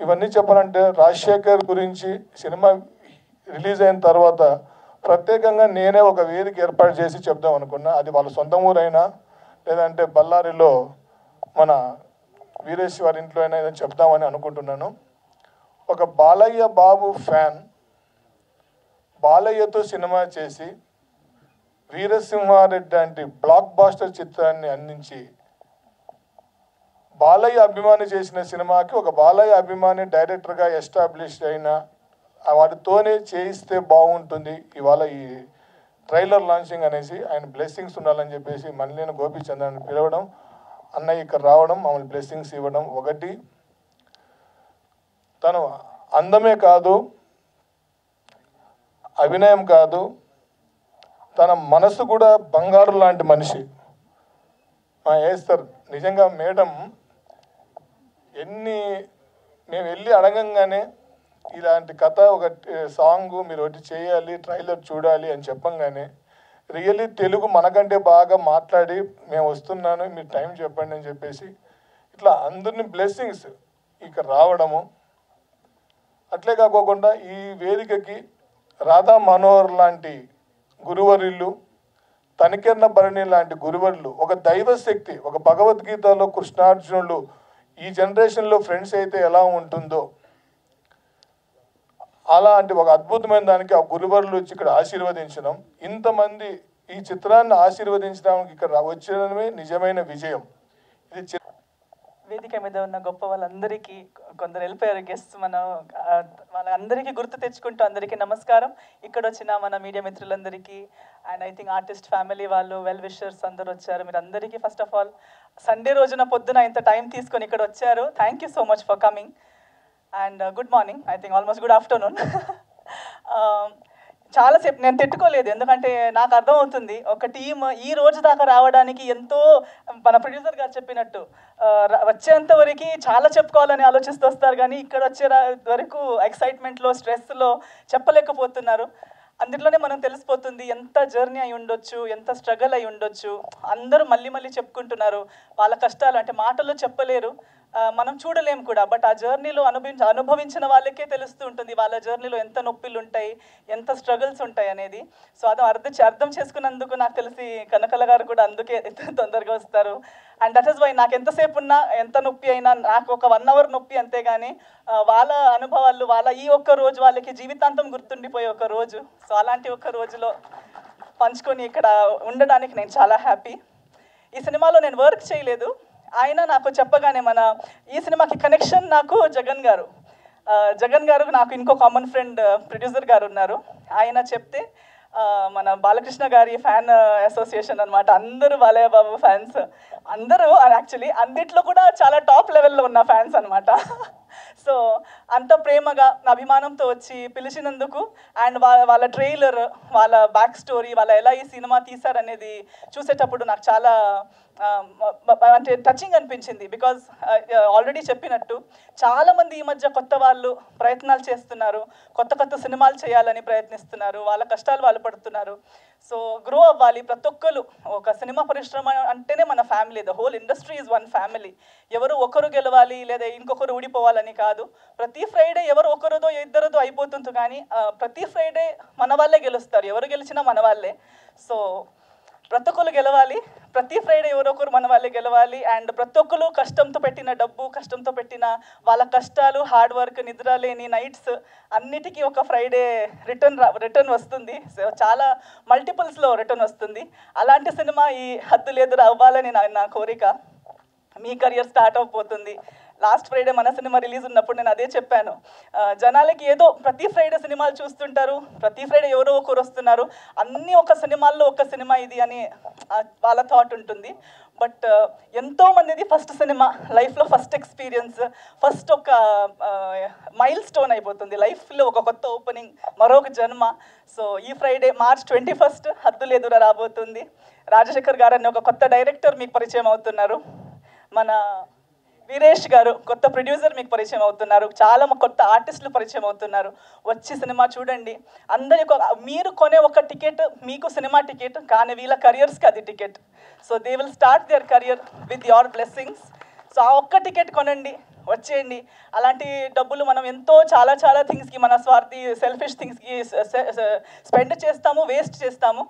ఇవన్నీ చెప్పాలంటే రాజశేఖర్ గురించి సినిమా రిలీజ్ అయిన తర్వాత ప్రత్యేకంగా నేనే ఒక వేదిక ఏర్పాటు చేసి చెప్దాం అనుకున్నా. అది వాళ్ళ సొంత ఊరైనా లేదంటే బళ్ళారిలో మన వీరేష్ వారి ఇంట్లో అయినా ఏదైనా చెప్దామని అనుకుంటున్నాను. ఒక బాలయ్య బాబు ఫ్యాన్ బాలయ్యతో సినిమా చేసి వీరసింహారెడ్డి లాంటి బ్లాక్ బాస్టర్ చిత్రాన్ని అందించి బాలయ్య అభిమాని చేసిన సినిమాకి ఒక బాలయ్య అభిమాని డైరెక్టర్గా ఎస్టాబ్లిష్ అయిన వాటితోనే చేయిస్తే బాగుంటుంది. ఇవాళ ఈ ట్రైలర్ లాంచింగ్ అనేసి ఆయన బ్లెస్సింగ్స్ ఉండాలని చెప్పేసి మల్లినేని గోపీచంద్రని పిలవడం, అన్నయ్య ఇక్కడ రావడం, మమ్మల్ని బ్లెస్సింగ్స్ ఇవ్వడం. ఒకటి, తను అందమే కాదు, అభినయం కాదు, తన మనసు కూడా బంగారు లాంటి మనిషి. సార్ నిజంగా మేడం మేము వెళ్ళి అడగంగానే ఇలాంటి కథ ఒక సాంగ్ మీరు ఒకటి చేయాలి, ట్రైలర్ చూడాలి అని చెప్పంగానే రియల్లీ తెలుగు మనకంటే బాగా మాట్లాడి మేము వస్తున్నాను, మీరు టైం చెప్పండి అని చెప్పేసి ఇట్లా అందరిని బ్లెస్సింగ్స్ ఇక్కడ రావడము. అట్లే కాకోకుండా ఈ వేదికకి రాధా మనోహర్ లాంటి గురువర్యులు, తనికెర్ణ భరణి లాంటి గురువర్యులు, ఒక దైవశక్తి, ఒక భగవద్గీతలో కృష్ణార్జునులు ఈ జనరేషన్లో ఫ్రెండ్స్ అయితే ఎలా ఉంటుందో అలాంటి ఒక అద్భుతమైన దానికి ఆ గురువర్యులు వచ్చి ఇక్కడ ఆశీర్వదించడం, ఇంతమంది ఈ చిత్రాన్ని ఆశీర్వదించడానికి ఇక్కడ వచ్చడమే నిజమైన విజయం. ఇది వేదిక మీద ఉన్న గొప్ప వాళ్ళందరికీ, కొందరు వెళ్ళిపోయారు గెస్ట్, మనం వాళ్ళందరికీ గుర్తు తెచ్చుకుంటూ అందరికీ నమస్కారం. ఇక్కడ వచ్చిన మన మీడియా మిత్రులందరికీ and I think artist family వాళ్ళు, వెల్ విషర్స్ అందరూ వచ్చారు. మీరు అందరికీ ఫస్ట్ ఆఫ్ ఆల్ సండే రోజున పొద్దున ఇంత టైం తీసుకొని ఇక్కడ వచ్చారు. Thank you so much for coming and good morning, I think almost good afternoon. చాలాసేపు నేను తిట్టుకోలేదు, ఎందుకంటే నాకు అర్థమవుతుంది ఒక టీం ఈ రోజు దాకా రావడానికి ఎంతో, మన ప్రొడ్యూసర్ గారు చెప్పినట్టు వచ్చేంత వరకు చాలా చెప్పుకోవాలని ఆలోచిస్తూ వస్తారు, కానీ ఇక్కడ వచ్చే వరకు ఎక్సైట్మెంట్లో, స్ట్రెస్లో చెప్పలేకపోతున్నారు. అందులోనే మనం తెలిసిపోతుంది ఎంత జర్నీ అయి ఉండొచ్చు, ఎంత స్ట్రగుల్ అయి ఉండొచ్చు. అందరూ మళ్ళీ మళ్ళీ చెప్పుకుంటున్నారు వాళ్ళ కష్టాలు, అంటే మాటల్లో చెప్పలేరు, మనం చూడలేం కూడా. బట్ ఆ జర్నీలో అనుభవించిన వాళ్ళకే తెలుస్తూ ఉంటుంది వాళ్ళ జర్నీలో ఎంత నొప్పిలు ఉంటాయి, ఎంత స్ట్రగుల్స్ ఉంటాయి అనేది. సో అది అర్థం చేసుకున్నందుకు నాకు తెలిసి కనకల గారు కూడా అందుకే తొందరగా వస్తారు. అండ్ దట్ ఈస్ వై నాకు ఎంతసేపు ఉన్నా, ఎంత నొప్పి అయినా, నాకు ఒక 1 hour నొప్పి అంతేగాని వాళ్ళ అనుభవాలు, వాళ్ళ ఈ ఒక్క రోజు వాళ్ళకి జీవితాంతం గుర్తుండిపోయే ఒక రోజు. సో అలాంటి ఒక రోజులో పంచుకొని ఇక్కడ ఉండడానికి నేను చాలా హ్యాపీ. ఈ సినిమాలో నేను వర్క్ చేయలేదు, ఆయన నాకు చెప్పగానే ఈ సినిమాకి కనెక్షన్ నాకు జగన్ గారు నాకు ఇంకో కామన్ ఫ్రెండ్ ప్రొడ్యూసర్ గారు ఉన్నారు. ఆయన చెప్తే మన బాలకృష్ణ గారి ఫ్యాన్ అసోసియేషన్ అనమాట, అందరూ బాలయ్య బాబు ఫ్యాన్స్, అందరూ యాక్చువల్లీ అన్నిట్లో కూడా చాలా టాప్ లెవెల్లో ఉన్న ఫ్యాన్స్ అనమాట. సో అంత ప్రేమగా అభిమానంతో వచ్చి పిలిచినందుకు అండ్ వాళ్ళ ట్రైలర్, వాళ్ళ బ్యాక్ స్టోరీ, వాళ్ళ ఎలా ఈ సినిమా తీశారనేది చూసేటప్పుడు నాకు చాలా అంటే టచింగ్ అనిపించింది. బికాజ్ ఆల్రెడీ చెప్పినట్టు చాలామంది ఈ మధ్య కొత్త వాళ్ళు ప్రయత్నాలు చేస్తున్నారు, కొత్త సినిమాలు చేయాలని ప్రయత్నిస్తున్నారు, వాళ్ళ కష్టాలు వాళ్ళు పడుతున్నారు. సో గ్రో అవ్వాలి ప్రతి ఒక్కరు. ఒక సినిమా పరిశ్రమ అంటేనే మన family, the whole industry is one family. ఎవరు ఒకరు గెలవాలి లేదా ఇంకొకరు ఊడిపోవాలని కాదు. ప్రతి ఫ్రైడే ఎవరు ఒకరిదో ఇద్దరిదో అయిపోతుంది, కానీ ప్రతి ఫ్రైడే మన వాళ్ళే గెలుస్తారు, ఎవరు గెలిచినా మన వాళ్ళే. సో ప్రతి ఒక్కరు గెలవాలి, ప్రతి ఫ్రైడే ఎవరొకరు మన వాళ్ళే గెలవాలి. అండ్ ప్రతి ఒక్కరు కష్టంతో పెట్టిన డబ్బు, కష్టంతో పెట్టిన వాళ్ళ కష్టాలు, హార్డ్ వర్క్, నిద్ర లేని నైట్స్ అన్నిటికీ ఒక ఫ్రైడే రిటర్న్ వస్తుంది. సో చాలా మల్టిపుల్స్లో రిటర్న్ వస్తుంది. అలాంటి సినిమా ఈ హద్దు లేదు అవ్వాలని నా కోరిక. మీ కెరియర్ స్టార్ట్ అయిపోతుంది. లాస్ట్ ఫ్రైడే మన సినిమా రిలీజ్ ఉన్నప్పుడు నేను అదే చెప్పాను, జనాలకి ఏదో ప్రతి ఫ్రైడే సినిమాలు చూస్తుంటారు, ప్రతి ఫ్రైడే ఎవరో ఒకరు వస్తున్నారు, అన్నీ ఒక సినిమాల్లో ఒక సినిమా ఇది అని వాళ్ళ థాట్ ఉంటుంది. బట్ ఎంతోమందిది ఫస్ట్ సినిమా, లైఫ్లో ఫస్ట్ ఎక్స్పీరియన్స్, ఫస్ట్ ఒక మైల్ స్టోన్ అయిపోతుంది లైఫ్లో, ఒక కొత్త ఓపెనింగ్, మరొక జన్మ. సో ఈ ఫ్రైడే March 21 హద్దు లేదురా రాబోతుంది. రాజశేఖర్ గారు అని ఒక కొత్త డైరెక్టర్ మీకు పరిచయం అవుతున్నారు. మన వీరేష్ గారు కొత్త ప్రొడ్యూసర్ మీకు పరిచయం అవుతున్నారు, చాలా కొత్త ఆర్టిస్టులు పరిచయం అవుతున్నారు. వచ్చి సినిమా చూడండి. అందరికి మీరు కొనే ఒక టికెట్ మీకు సినిమా టికెట్, కానీ వీళ్ళ కెరియర్స్కి అది ticket. So they will start their career with your blessings. So ఆ ఒక్క టికెట్ కొనండి, వచ్చేయండి. అలాంటి డబ్బులు మనం ఎంతో చాలా చాలా థింగ్స్కి, మన స్వార్థి సెల్ఫిష్ థింగ్స్కి స్పెండ్ చేస్తాము, వేస్ట్ చేస్తాము.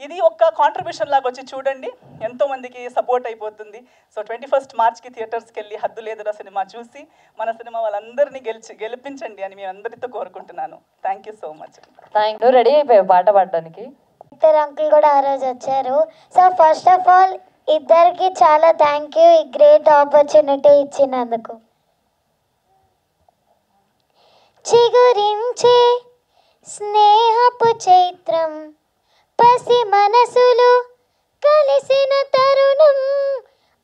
ఇది ఒక కాంట్రిబ్యూషన్ లాగా వచ్చి చూడండి, ఎంతోమందికి సపోర్ట్ అయిపోతుంది. సో 21 మార్చ్కి థియేటర్స్కి వెళ్ళి హద్దు లేదురా సినిమా చూసి మన సినిమా వాళ్ళందరినీ గెలిపించండి అని మేము అందరితో కోరుకుంటున్నాను. Thank you so much. నువ్వు రెడీ అయిపోయావు పాట పాడడానికి? ఇద్దరు అంకుల్ కూడా ఆ రోజు వచ్చారు. సో ఫస్ట్ ఆఫ్ ఆల్ ఇద్దరికి చాలా థ్యాంక్ యూ, ఈ గ్రేట్ ఆపర్చునిటీ ఇచ్చినందుకు. చిగురించే స్నేహపు చైత్రం, పసి మనసులు కలిసిన తరుణం,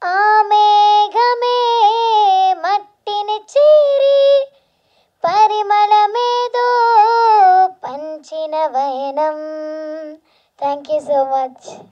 ఆ మేఘమే మట్టిని చీరి పరిమళమేదో పంచిన వైనం. Thank you so much.